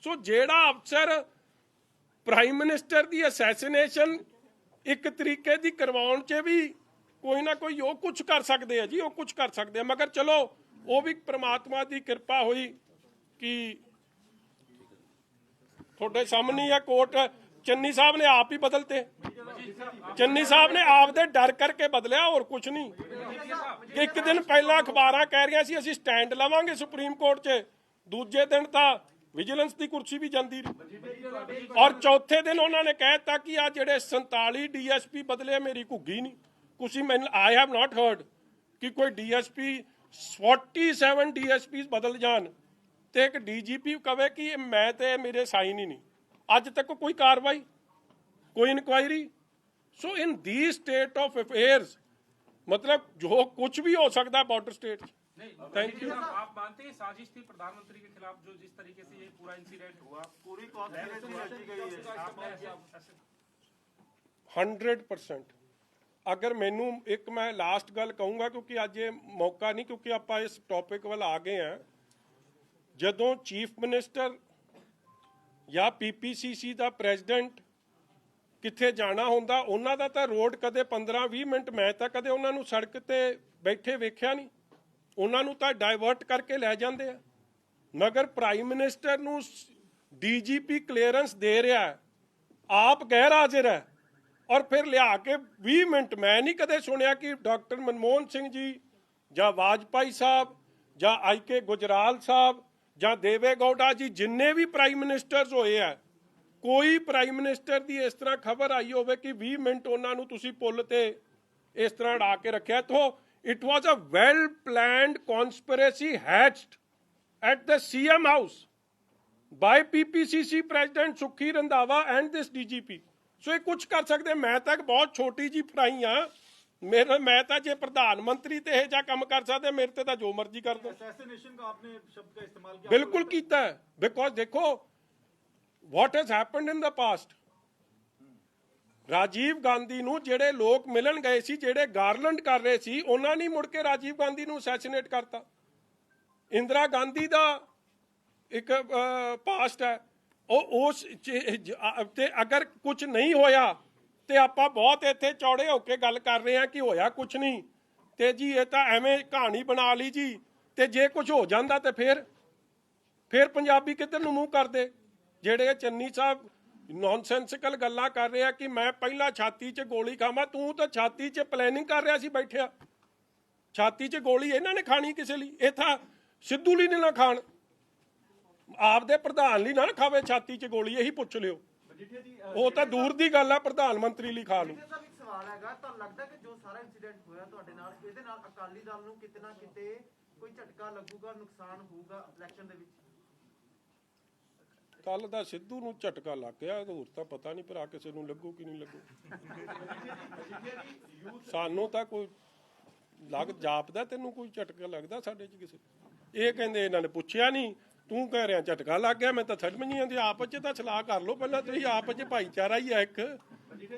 ਸੋ ਜਿਹੜਾ ਅਫਸਰ ਪ੍ਰਾਈਮ ਮਿਨਿਸਟਰ ਦੀ ਅਸੈਸੀਨੇਸ਼ਨ ਇੱਕ ਤਰੀਕੇ ਦੀ ਕਰਵਾਉਣ 'ਚ ਵੀ ਕੋਈ ਨਾ ਕੋਈ ਉਹ ਕੁਝ ਕਰ ਸਕਦੇ ਆ ਜੀ, ਉਹ ਕੁਝ ਕਰ ਸਕਦੇ ਆ। ਮਗਰ ਚਲੋ ਉਹ ਵੀ ਪ੍ਰਮਾਤਮਾ ਦੀ ਕਿਰਪਾ ਹੋਈ ਕਿ ਤੁਹਾਡੇ ਸਾਹਮਣੇ ਆ ਕੋਰਟ, ਚੰਨੀ ਸਾਹਿਬ ਨੇ ਆਪ ਹੀ ਬਦਲਤੇ। ਚੰਨੀ ਸਾਹਿਬ ਨੇ ਆਪ ਦੇ ਡਰ ਕਰਕੇ ਬਦਲਿਆ, ਹੋਰ ਕੁਝ ਨਹੀਂ। ਇੱਕ ਦਿਨ ਪਹਿਲਾਂ ਅਖਬਾਰਾਂ ਕਹਿ ਰਹੀਆਂ ਸੀ ਅਸੀਂ ਸਟੈਂਡ ਲਵਾਂਗੇ ਸੁਪਰੀਮ ਕੋਰਟ 'ਚ, ਦੂਜੇ ਦਿਨ ਤਾਂ ਵਿਜੀਲੈਂਸ ਦੀ ਕੁਰਸੀ ਵੀ ਜਾਂਦੀ ਰਹੀ, ਔਰ ਚੌਥੇ ਦਿਨ ਉਹਨਾਂ ਨੇ ਕਹਿ ਦਿੱਤਾ ਕਿ ਆ ਜਿਹੜੇ 47 ਡੀਐਸਪੀ ਬਦਲੇ ਮੇਰੀ ਘੁੱਗੀ ਨਹੀਂ। ਤੁਸੀਂ ਮੈਨੂੰ ਆਈ ਹੈਵ ਨਾਟ ਹਰਡ ਕਿ ਕੋਈ ਡੀਐਸਪੀ 47 ਡੀਐਸਪੀ ਬਦਲ ਜਾਣ ਤੇ ਇੱਕ ਡੀਜੀਪੀ ਕਵੇ ਕਿ ਮੈਂ ਤੇ ਮੇਰੇ ਸਾਈਨ ਹੀ ਨਹੀਂ। ਅੱਜ ਤੱਕ ਕੋਈ ਕਾਰਵਾਈ, ਕੋਈ inquiry. So in the state of ਅਫੇਅर्स मतलब जो कुछ भी हो सकता है बॉर्डर स्टेट। Thank you. आप मानते हैं साजिश थी प्रधानमंत्री के खिलाफ, जो जिस तरीके से ये पूरा इंसिडेंट हुआ, पूरी 100%। अगर मैनू एक मैं लास्ट गल कहूँगा, क्योंकि अज ये मौका नहीं, क्योंकि आप इस टॉपिक वाल आ गए हैं। जदों चीफ मिनिस्टर या PPCC का प्रेजिडेंट किथे जाना होंदा, उन्हां दा तां रोड कदे 15-20 मिनट मैं तां कदे उन्हां नूं सड़क ते बैठे वेख्या नहीं। उन्हां नूं तां डाइवर्ट करके लै जांदे आ। मगर प्राइम मिनिस्टर नूं DGP क्लीयरेंस दे रहा है, आप गैर हाजिर है, और फिर लिया के 20 मिनट मैं नहीं कदे सुनिया कि डॉक्टर मनमोहन सिंह जी जां वाजपेयी साहब जां IK गुजराल साहब जां देवे गौड़ा जी, जिन्ने भी प्राइम मिनिस्टर्स होए है, कोई प्राइम मिनिस्टर की इस तरह खबर आई होवे कि 20 मिनट उन्होंने तुसी पुल ते इस तरह अड़ा के रखा। तो it was a well planned conspiracy hatched at the CM house by PPCC President Sukhi Randhawa and this DGP। ਸੋ ਇਹ ਕੁਝ ਕਰ ਸਕਦੇ। ਮੈਂ ਤਾਂ ਇੱਕ ਬਹੁਤ ਛੋਟੀ ਜੀ ਫਰਾਈ ਆ, ਮੈਂ ਤਾਂ ਜੇ ਪ੍ਰਧਾਨ ਮੰਤਰੀ ਤੇ ਇਹ ਜਿਹਾ ਕੰਮ ਕਰ ਸਕਦੇ, ਮੇਰੇ ਤੇ ਤਾਂ ਜੋ ਮਰਜ਼ੀ ਕਰ ਦੋ। असैसिनेशन का आपने शब्द का इस्तेमाल किया, ਬਿਲਕੁਲ ਕੀਤਾ ਹੈ, ਬਿਕੋਜ਼ ਦੇਖੋ ਵਾਟ has happened in the past. Rajiv Gandhi ਨੂੰ ਜਿਹੜੇ ਲੋਕ ਮਿਲਣ ਗਏ ਸੀ, ਜਿਹੜੇ ਗਾਰਲੈਂਡ ਕਰ ਰਹੇ ਸੀ, ਉਹਨਾਂ ਨੇ ਮੁੜ ਕੇ ਰਾਜੀਵ ਗਾਂਧੀ ਨੂੰ ਅਸੈਸੀਨੇਟ ਕਰਤਾ। ਇੰਦਰਾ ਗਾਂਧੀ ਦਾ ਇੱਕ ਪਾਸਟ ਹੈ, ਉਹ ਉਸ ਤੇ ਅਗਰ ਕੁਝ ਨਹੀਂ ਹੋਇਆ ਤੇ ਆਪਾਂ ਬਹੁਤ ਇੱਥੇ ਚੌੜੇ ਹੋ ਕੇ ਗੱਲ ਕਰ ਰਹੇ ਹਾਂ ਕਿ ਹੋਇਆ ਕੁਝ ਨਹੀਂ, ਤੇ ਜੀ ਇਹ ਤਾਂ ਐਵੇਂ ਕਹਾਣੀ ਬਣਾ ਲਈ ਜੀ, ਤੇ ਜੇ ਕੁਝ ਹੋ ਜਾਂਦਾ ਤੇ ਫਿਰ ਪੰਜਾਬੀ ਕਿੱਧਰ ਨੂੰ ਮੂੰਹ ਕਰਦੇ। ਜਿਹੜੇ ਚੰਨੀ ਸਾਹਿਬ ਨੌਨਸੈਂਸਿਕਲ ਗੱਲਾਂ ਕਰ ਰਹੇ ਆ ਕਿ ਮੈਂ ਪਹਿਲਾਂ ਛਾਤੀ 'ਚ ਗੋਲੀ ਖਾਵਾਂ, ਤੂੰ ਤਾਂ ਛਾਤੀ 'ਚ ਪਲੈਨਿੰਗ ਕਰ ਰਿਹਾ ਸੀ ਬੈਠਿਆ। ਛਾਤੀ 'ਚ ਗੋਲੀ ਇਹਨਾਂ ਨੇ ਖਾਣੀ ਕਿਸੇ ਲਈ, ਇਹ ਤਾਂ ਸਿੱਧੂ ਲਈ ਨਾ ਖਾਣ, ਆਪਦੇ ਪ੍ਰਧਾਨ ਲਈ ਨਾ ਖਾਵੇ ਛਾਤੀ 'ਚ ਗੋਲੀ, ਇਹੀ ਪੁੱਛ ਲਿਓ। ਉਹ ਤਾਂ ਦੂਰ ਦੀ ਗੱਲ ਆ, ਪ੍ਰਧਾਨ ਮੰਤਰੀ ਲਈ ਖਾ ਲੂ। ਸਾਹਿਬ ਇੱਕ ਸਵਾਲ ਹੈਗਾ, ਤੁਹਾਨੂੰ ਲੱਗਦਾ ਕਿ ਜੋ ਸਾਰਾ ਇਨਸੀਡੈਂਟ ਹੋਇਆ ਤੁਹਾਡੇ ਨਾਲ, ਇਹਦੇ ਨਾਲ ਅਕਾਲੀ ਦਲ ਨੂੰ ਕਿਤੇ ਨਾ ਕਿਤੇ ਕੋਈ ਝਟਕਾ ਲੱਗੂਗਾ, ਨੁਕਸਾਨ ਹੋਊਗਾ ਇਲੈਕਸ਼ਨ ਦੇ ਵਿੱਚ? ਕੱਲ ਦਾ ਸਿੱਧੂ ਨੂੰ ਝਟਕਾ ਲੱਗ ਗਿਆ, ਹੋਰ ਤਾਂ ਪਤਾ ਨਹੀਂ ਭਰਾ ਕਿਸੇ ਨੂੰ ਲੱਗੂ ਕਿ ਨਹੀਂ ਲੱਗੂ। ਸਾਨੂੰ ਤਾਂ ਕੋਈ ਜਾਪਦਾ, ਤੈਨੂੰ ਕੋਈ ਝਟਕਾ ਲੱਗਦਾ ਸਾਡੇ 'ਚ ਕਿਸੇ? ਇਹ ਕਹਿੰਦੇ ਇਹਨਾਂ ਨੇ ਪੁੱਛਿਆ ਨਹੀਂ, ਤੂੰ ਕਹਿ ਰਿਹਾ ਝਟਕਾ ਲੱਗ ਗਿਆ। ਮੈਂ ਤਾਂ ਸਮਝ ਨਹੀਂ ਆਉਂਦੀ, ਆਪਸ 'ਚ ਤਾਂ ਸਲਾਹ ਕਰ ਲਓ ਪਹਿਲਾਂ ਤੁਸੀਂ, ਆਪਸ 'ਚ ਭਾਈਚਾਰਾ ਹੀ ਹੈ ਇੱਕ।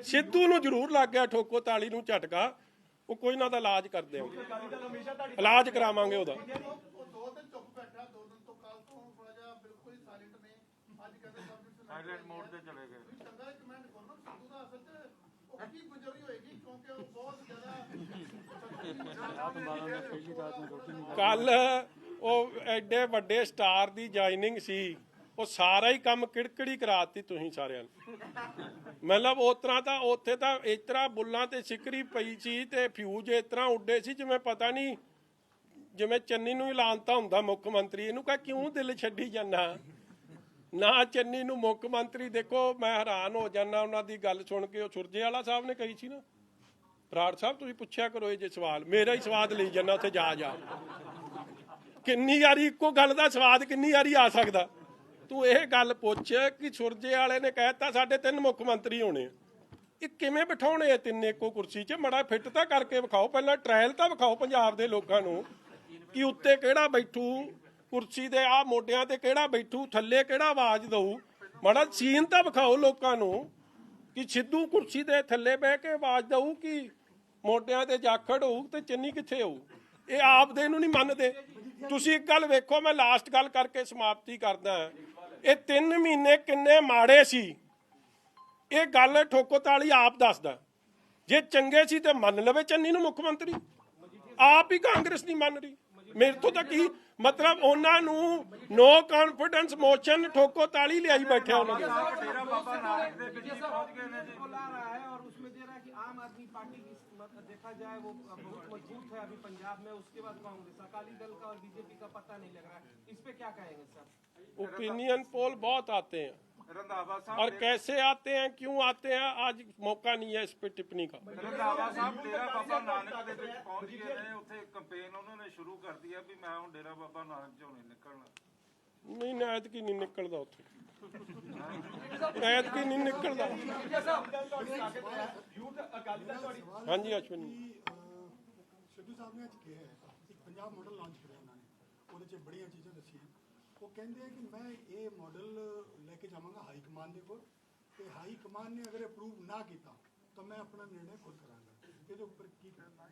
ਸਿੱਧੂ ਨੂੰ ਜ਼ਰੂਰ ਲੱਗ ਗਿਆ ਠੋਕੋ ਤਾਲੀ ਨੂੰ ਝਟਕਾ, ਉਹ ਕੋਈ ਨਾ ਦਾ ਇਲਾਜ ਕਰਦੇ ਆ, ਇਲਾਜ ਕਰਾਵਾਂਗੇ ਉਹਦਾ। साइलेंट मोड पे चले गए। ਕੱਲ ਉਹ ਐਡੇ ਵੱਡੇ ਸਟਾਰ ਦੀ ਜਾਇਨਿੰਗ ਸੀ, ਉਹ ਸਾਰਾ ਹੀ ਕੰਮ ਕਿੜਕੜੀ ਕਰਾਤੀ ਤੁਸੀਂ ਸਾਰਿਆਂ ਨੇ। ਮਤਲਬ ਉਸ ਤਰ੍ਹਾਂ ਤਾਂ ਉੱਥੇ ਤਾਂ ਇਸ ਤਰ੍ਹਾਂ ਬੁੱਲਾਂ ਤੇ ਸਿਕਰੀ ਪਈ ਸੀ ਤੇ ਫਿਊਜ਼ ਇਸ ਤਰ੍ਹਾਂ ਉੱਡੇ ਸੀ ਜਿਵੇਂ ਪਤਾ ਨਹੀਂ, ਜਿਵੇਂ ਚੰਨੀ ਨੂੰ ਹੀ ਲਾਂਤਾ ਹੁੰਦਾ ਮੁੱਖ ਮੰਤਰੀ। ਇਹਨੂੰ ਕਹ ਕਿਉਂ ਦਿਲ ਛੱਡੀ ਜਾਂਦਾ ਨਾ ਚੰਨੀ ਨੂੰ ਮੁੱਖ ਮੰਤਰੀ। ਦੇਖੋ ਮੈਂ ਹੈਰਾਨ ਹੋ ਜਾਂਦਾ ਉਹਨਾਂ ਦੀ ਗੱਲ ਸੁਣ ਕੇ। ਉਹ ਸੁਰਜੇਵਾਲਾ ਸਾਹਿਬ ਨੇ ਕਹੀ ਸੀ ਨਾ, ਬਰਾੜ ਸਾਹਿਬ ਤੁਸੀਂ ਪੁੱਛਿਆ ਕਰੋ ਇਹ ਜੇ ਸਵਾਲ, ਮੇਰਾ ਹੀ ਸਵਾਦ ਲਈ ਜਾਂਦਾ ਉੱਥੇ ਜਾ ਕਿੰਨੀ ਵਾਰੀ ਇੱਕੋ ਗੱਲ ਦਾ ਸਵਾਦ ਕਿੰਨੀ ਵਾਰੀ ਆ ਸਕਦਾ। ਤੂੰ ਇਹ ਗੱਲ ਪੁੱਛ ਕਿ ਸੁਰਜੇ ਵਾਲੇ ਨੇ ਕਹਿਤਾ ਸਾਡੇ 3 ਮੁੱਖ ਮੰਤਰੀ ਹੋਣੇ, ਇਹ ਕਿਵੇਂ ਬਿਠਾਉਣੇ ਆ ਤਿੰਨੇ ਇੱਕੋ ਕੁਰਸੀ 'ਚ? ਮੜਾ ਫਿੱਟ ਤਾਂ ਕਰਕੇ ਵਿਖਾਓ, ਪਹਿਲਾਂ ਟ੍ਰਾਇਲ ਤਾਂ ਵਿਖਾਓ ਪੰਜਾਬ ਦੇ ਲੋਕਾਂ ਨੂੰ ਕਿ ਉੱਤੇ ਕਿਹੜਾ ਬੈਠੂ, ਕੁਰਸੀ ਦੇ ਆ ਮੋਢਿਆਂ ਤੇ ਕਿਹੜਾ ਬੈਠੂ, ਥੱਲੇ ਕਿਹੜਾ ਆਵਾਜ਼ ਦਊ। ਮਾੜਾ ਸੀਨ ਤਾਂ ਵਿਖਾਓ ਲੋਕਾਂ ਨੂੰ ਕਿ ਸਿੱਧੂ ਕੁਰਸੀ ਦੇ ਥੱਲੇ ਬਹਿ ਕੇ ਆਵਾਜ਼ ਦਊ ਕਿ ਮੋਢਿਆਂ ਤੇ ਜਾਖੜ ਹੋਊ ਤੇ ਚੰਨੀ ਕਿੱਥੇ ਹੋਊ। ਇਹ ਆਪਦੇ ਨੂੰ ਨਹੀਂ ਮੰਨਦੇ। ਤੁਸੀਂ ਇੱਕ ਗੱਲ ਵੇਖੋ, ਮੈਂ ਲਾਸਟ ਗੱਲ ਕਰਕੇ ਸਮਾਪਤੀ ਕਰਦਾ। ਇਹ 3 ਮਹੀਨੇ ਕਿੰਨੇ ਮਾੜੇ ਸੀ, ਇਹ ਗੱਲ ਠੋਕੋ ਤਾਲੀ ਆਪ ਦੱਸਦਾ। ਜੇ ਚੰਗੇ ਸੀ ਤੇ ਮੰਨ ਲਵੇ ਚੰਨੀ ਨੂੰ ਮੁੱਖ ਮੰਤਰੀ, ਆਪ ਹੀ ਕਾਂਗਰਸ ਨਹੀਂ ਮੰਨ ਰਹੀ। ਮੇਰੇ ਤੋਂ ਤਾਂ ਕੀ ਮਤਲਬ, ਉਹਨਾਂ ਨੂੰ ਨੋ ਕੌਨਫੀਡੈਂਸ ਮੋਸ਼ਨ ਠੋਕੋ ਤਾਲੀ ਲਿਆਈ ਬੈਠਿਆ ਉਹਨਾਂ ਨੇ। आम आदमी पार्टी की देखा जाए वो बहुत मजबूत है अभी पंजाब में, उसके बाद कांग्रेस, अकाली दल का और बीजेपी का पता नहीं लग रहा है, इस पे क्या कहेंगे सर? ओपिनियन पोल बहुत आते हैं रंधावा और साहब, कैसे आते हैं, क्यों आते हैं, आज मौका नहीं है इस पे टिप्पणी का। रंधावा साहब डेरा बाबा नानक ਦੇ ਵਿੱਚ ਪਹੁੰਚ ਗਏ ਨੇ, ਉੱਥੇ ਕੰਪੇਨ ਉਹਨਾਂ ਨੇ ਸ਼ੁਰੂ ਕਰ ਦਿੱਤੀ ਵੀ ਮੈਂ ਹੁਣ ਡੇਰਾ ਬਾਬਾ ਨਾਨਕ ਚੋਂ ਨਹੀਂ ਨਿਕਲਣਾ। नहीं नायत की नहीं निकलता उत्थे, नायत की नहीं निकलता। हाँ जी अश्विनी ਸਿੱਧੂ ਸਾਹਿਬ ਨੇ ਅੱਜ ਕਿਹਾ ਹੈ ਇੱਕ ਪੰਜਾਬ ਮਾਡਲ ਲਾਂਚ ਕਰਿਆ ਉਹਨਾਂ ਨੇ, ਉਹਦੇ 'ਚ ਬੜੀਆਂ ਚੀਜ਼ਾਂ ਦੱਸੀਆਂ। ਉਹ ਕਹਿੰਦੇ ਆ ਕਿ ਮੈਂ ਇਹ ਮਾਡਲ ਲੈ ਕੇ ਜਾਵਾਂਗਾ ਹਾਈ ਕਮਾਨ ਦੇ ਕੋਲ, ਤੇ ਹਾਈ ਕਮਾਨ ਨੇ ਅਗਰ ਅਪਰੂਵ ਨਾ ਕੀਤਾ ਤਾਂ ਮੈਂ ਆਪਣਾ ਨਿਰਣੇ ਖੁਦ ਕਰਾਂਗਾ। ਇਹਦੇ ਉੱਪਰ ਕੀ ਕਰਨਾ ਹੈ?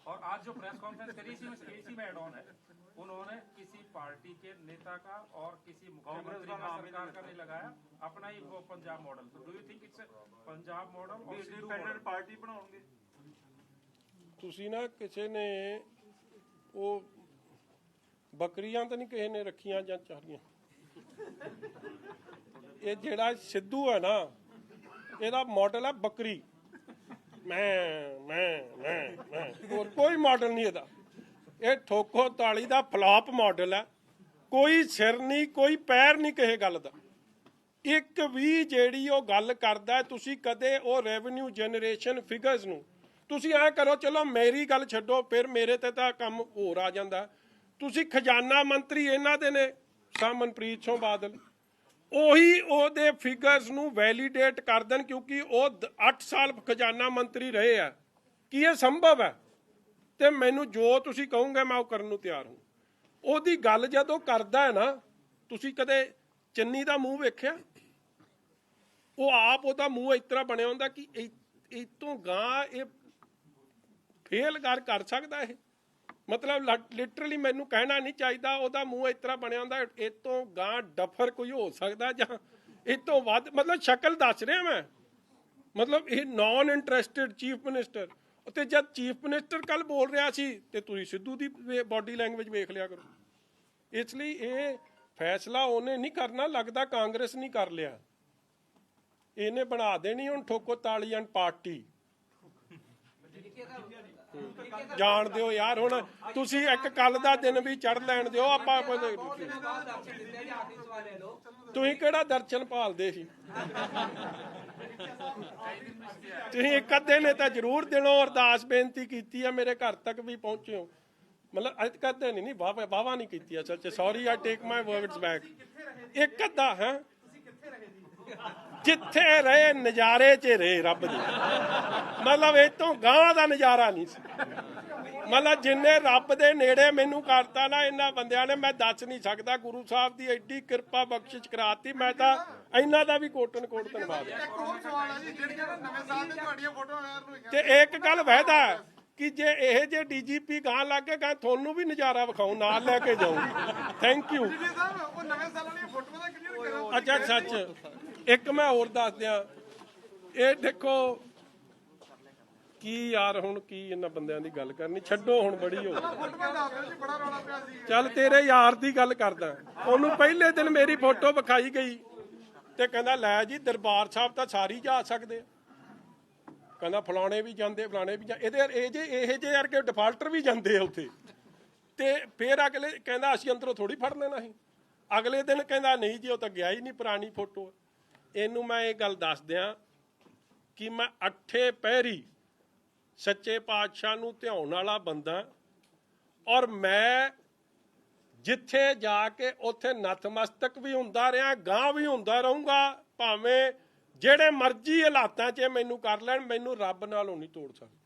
और आज जो प्रेस कॉन्फ्रेंस करी इसी में एड ऑन है, उन्होंने किसी पार्टी के नेता का और किसी मुख्यमंत्री का सरकार का नहीं लगाया, अपना ही वो पंजाब मॉडल। तो do you think it's Punjab model और ਇੰਡੀਪੈਂਡੈਂਟ ਪਾਰਟੀ ਬਣਾਉਣਗੇ? ਤੁਸੀਂ ਨਾ ਕਿਸੇ ਨੇ ਉਹ ਬੱਕਰੀਆਂ ਤਾਂ ਨਹੀਂ ਕਿਸੇ ਨੇ ਰੱਖੀਆਂ ਜਾਂ ਚਾਰੀਆਂ। ਇਹ ਜਿਹੜਾ ਸਿੱਧੂ ਹੈ ਨਾ, ਇਹਦਾ ਮਾਡਲ ਹੈ ਬੱਕਰੀ, ਮੈਂ ਹੋਰ ਕੋਈ ਮਾਡਲ ਨਹੀਂ ਇਹਦਾ। ਇਹ ਠੋਕੋ ਤਾਲੀ ਦਾ ਫਲਾਪ ਮਾਡਲ ਹੈ, ਕੋਈ ਸਿਰ ਨਹੀਂ ਕੋਈ ਪੈਰ ਨਹੀਂ ਕਿਸੇ ਗੱਲ ਦਾ। ਇੱਕ ਵੀ ਜਿਹੜੀ ਉਹ ਗੱਲ ਕਰਦਾ, ਤੁਸੀਂ ਕਦੇ ਉਹ ਰੈਵਨਿਊ ਜਨਰੇਸ਼ਨ ਫਿਗਰਸ ਨੂੰ ਤੁਸੀਂ ਐ ਕਰੋ, ਚਲੋ ਮੇਰੀ ਗੱਲ ਛੱਡੋ, ਫਿਰ ਮੇਰੇ ਤੇ ਤਾਂ ਕੰਮ ਹੋਰ ਆ ਜਾਂਦਾ। ਤੁਸੀਂ ਖਜ਼ਾਨਾ ਮੰਤਰੀ ਇਹਨਾਂ ਦੇ ਨੇ, ਮਨਪ੍ਰੀਤ ਸਿੰਘ ਬਾਦਲ, ਉਹੀ ਉਹਦੇ ਫਿਗਰਸ ਨੂੰ ਵੈਲੀਡੇਟ ਕਰ ਦੇਣ, ਕਿਉਂਕਿ ਉਹ 8 ਸਾਲ ਖਜ਼ਾਨਾ ਮੰਤਰੀ ਰਹੇ ਆ। ਕੀ ਇਹ ਸੰਭਵ ਹੈ? ਤੇ ਮੈਨੂੰ ਜੋ ਤੁਸੀਂ ਕਹੋਗੇ ਮੈਂ ਉਹ ਕਰਨ ਨੂੰ ਤਿਆਰ ਹਾਂ। ਉਹਦੀ ਗੱਲ ਜਦੋਂ ਕਰਦਾ ਹੈ ਨਾ, ਤੁਸੀਂ ਕਦੇ ਚੰਨੀ ਦਾ ਮੂੰਹ ਵੇਖਿਆ? ਉਹ ਆਪ ਉਹਦਾ ਮੂੰਹ ਇਸ ਤਰ੍ਹਾਂ ਬਣਿਆ ਹੁੰਦਾ ਕਿ ਇਹ ਤੋਂ ਗਾਂ ਇਹ ਫੇਲ ਕਰ ਸਕਦਾ ਇਹ। ਮਤਲਬ ਲਿਟਰਲੀ ਮੈਨੂੰ ਕਹਿਣਾ ਨਹੀਂ ਚਾਹੀਦਾ, ਉਹਦਾ ਮੂੰਹ ਇਸ ਤਰ੍ਹਾਂ ਬਣਿਆ ਹੁੰਦਾ ਇਹ ਤੋਂ ਗਾਂ ਡਫਰ ਕੋਈ ਹੋ ਸਕਦਾ ਜਾਂ ਇਹ ਤੋਂ ਵੱਧ। ਮਤਲਬ ਸ਼ਕਲ ਦੱਸ ਰਿਹਾ ਮੈਂ। ਮਤਲਬ ਇਹ ਨਾਨ ਇੰਟਰਸਟਿਡ ਚੀਫ ਮਿਨਿਸਟਰ। ਤੇ ਜਦ ਚੀਫ ਮਿਨਿਸਟਰ ਕੱਲ ਬੋਲ ਰਿਹਾ ਸੀ ਤੇ ਤੁਸੀਂ ਸਿੱਧੂ ਦੀ ਬਾਡੀ ਲੈਂਗੁਏਜ ਵੇਖ ਲਿਆ ਕਰੋ। ਇਸ ਲਈ ਇਹ ਫੈਸਲਾ ਉਹਨੇ ਨਹੀਂ ਕਰਨਾ, ਲੱਗਦਾ ਕਾਂਗਰਸ ਨਹੀਂ ਕਰ ਲਿਆ। ਇਹਨੇ ਬਣਾ ਦੇਣੀ ਹੁਣ ਠੋਕੋ ਤਾਲੀਆਂ ਪਾਰਟੀ। ਜਾਣ ਦਿਓ ਯਾਰ, ਹੁਣ ਤੁਸੀਂ ਇੱਕ ਕੱਲ ਦਾ ਦਿਨ ਵੀ ਚੜ ਲੈਣ ਦਿਓ। ਆਪਾਂ ਤੁਸੀਂ ਕਿਹੜਾ ਦਰਸ਼ਨ ਭਾਲਦੇ ਸੀ? ਤੁਸੀਂ ਇੱਕ ਅੱਧੇ ਨੇ ਤਾਂ ਜ਼ਰੂਰ ਦਿਨੋਂ ਅਰਦਾਸ ਬੇਨਤੀ ਕੀਤੀ ਆ, ਮੇਰੇ ਘਰ ਤੱਕ ਵੀ ਪਹੁੰਚੇ ਹੋ। ਮਤਲਬ ਅੱਜ ਕਰਦੇ ਨਹੀਂ ਵਾਹਵਾ ਨਹੀਂ ਕੀਤੀ ਅਸਲ 'ਚ। ਸੌਰੀ, ਆਈ ਟੇਕ ਮਾਈ ਵਰਡਸ ਬੈਕ। ਇੱਕ ਅੱਧਾ ਹੈ ਜਿੱਥੇ ਰਹੇ ਨਜ਼ਾਰੇ 'ਚ ਰਹੇ ਰੱਬ ਦੇ। ਮਤਲਬ ਇਹ ਤੋਂ ਗਾਂ ਦਾ ਨਜ਼ਾਰਾ ਨਹੀਂ ਸੀ। ਮਤਲਬ ਜਿੰਨੇ ਰੱਬ ਦੇ ਨੇੜੇ ਮੈਨੂੰ ਕਰਤਾ ਨਾ ਇਹਨਾਂ ਬੰਦਿਆਂ ਨੇ, ਮੈਂ ਦੱਸ ਨਹੀਂ ਸਕਦਾ। ਗੁਰੂ ਸਾਹਿਬ ਦੀ ਐਡੀ ਕਿਰਪਾ ਬਖਸ਼ਿਸ਼ ਕਰਾਤੀ। ਮੈਂ ਤਾਂ ਇਹਨਾਂ ਦਾ ਵੀ ਕੋਟਨ ਕੋਟ ਧੰਨਵਾਦ। ਤੇ ਇੱਕ ਗੱਲ ਵਹਿਦਾ ਕਿ ਜੇ ਇਹ ਜੇ ਡੀਜੀਪੀ ਗਾਂ ਲੱਗ ਕੇ ਗਾਂ ਤੁਹਾਨੂੰ ਵੀ ਨਜ਼ਾਰਾ ਵਿਖਾਉ, ਨਾਲ ਲੈ ਕੇ ਜਾਊ। Thank you. ਅੱਛਾ ਸੱਚ, ਇੱਕ ਮੈਂ ਹੋਰ ਦੱਸ ਦਿਆਂ। ਇਹ ਦੇਖੋ ਕੀ ਯਾਰ, ਹੁਣ ਕੀ ਇਹਨਾਂ ਬੰਦਿਆਂ ਦੀ ਗੱਲ ਕਰਨੀ, ਛੱਡੋ ਹੁਣ, ਬੜੀ ਹੋ ਚੱਲ ਤੇਰੇ ਯਾਰ ਦੀ ਗੱਲ ਕਰਦਾ। ਉਹਨੂੰ ਪਹਿਲੇ ਦਿਨ ਮੇਰੀ ਫੋਟੋ ਵਿਖਾਈ ਗਈ ਤੇ ਕਹਿੰਦਾ ਲੈ ਜੀ ਦਰਬਾਰ ਸਾਹਿਬ ਤਾਂ ਸਾਰੇ ਜਾ ਸਕਦੇ ਆ। ਕਹਿੰਦਾ ਫਲਾਣੇ ਵੀ ਜਾਂਦੇ, ਫਲਾਣੇ ਵੀ ਇਹਦੇ ਇਹ ਜੇ ਯਾਰ ਕਿ ਡਿਫਾਲਟਰ ਵੀ ਜਾਂਦੇ ਆ ਉੱਥੇ। ਤੇ ਫਿਰ ਅਗਲੇ ਕਹਿੰਦਾ ਅਸੀਂ ਅੰਦਰੋਂ ਥੋੜੀ ਫੜ ਲੈਣਾ ਸੀ। ਅਗਲੇ ਦਿਨ ਕਹਿੰਦਾ ਨਹੀਂ ਜੀ ਉਹ ਤਾਂ ਗਿਆ ਹੀ ਨਹੀਂ, ਪੁਰਾਣੀ ਫੋਟੋ। ਇਹਨੂੰ ਮੈਂ ਇਹ ਗੱਲ ਦੱਸ ਦਿਆਂ ਕਿ ਮੈਂ 8 ਪਹਿਰੀ ਸੱਚੇ ਪਾਤਸ਼ਾਹ ਨੂੰ ਧਿਆਉਣ ਵਾਲਾ ਬੰਦਾ, ਔਰ ਮੈਂ ਜਿੱਥੇ ਜਾ ਕੇ ਉੱਥੇ ਨਤਮਸਤਕ ਵੀ ਹੁੰਦਾ ਰਿਹਾ, ਗਾਂ ਵੀ ਹੁੰਦਾ ਰਹੂੰਗਾ। ਭਾਵੇਂ ਜਿਹੜੇ ਮਰਜ਼ੀ ਹਾਲਾਤਾਂ 'ਚ ਮੈਨੂੰ ਕਰ ਲੈਣ, ਮੈਨੂੰ ਰੱਬ ਨਾਲੋਂ ਨਹੀਂ ਤੋੜ ਸਕਦੇ।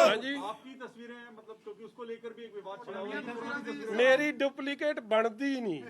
ਹਾਂਜੀ, आपकी तस्वीरें हैं, मतलब क्योंकि उसको लेकर भी एक विवाद छिड़ा हुआ है। ਮੇਰੀ ਡੁਪਲੀਕੇਟ ਬਣਦੀ ਨਹੀਂ।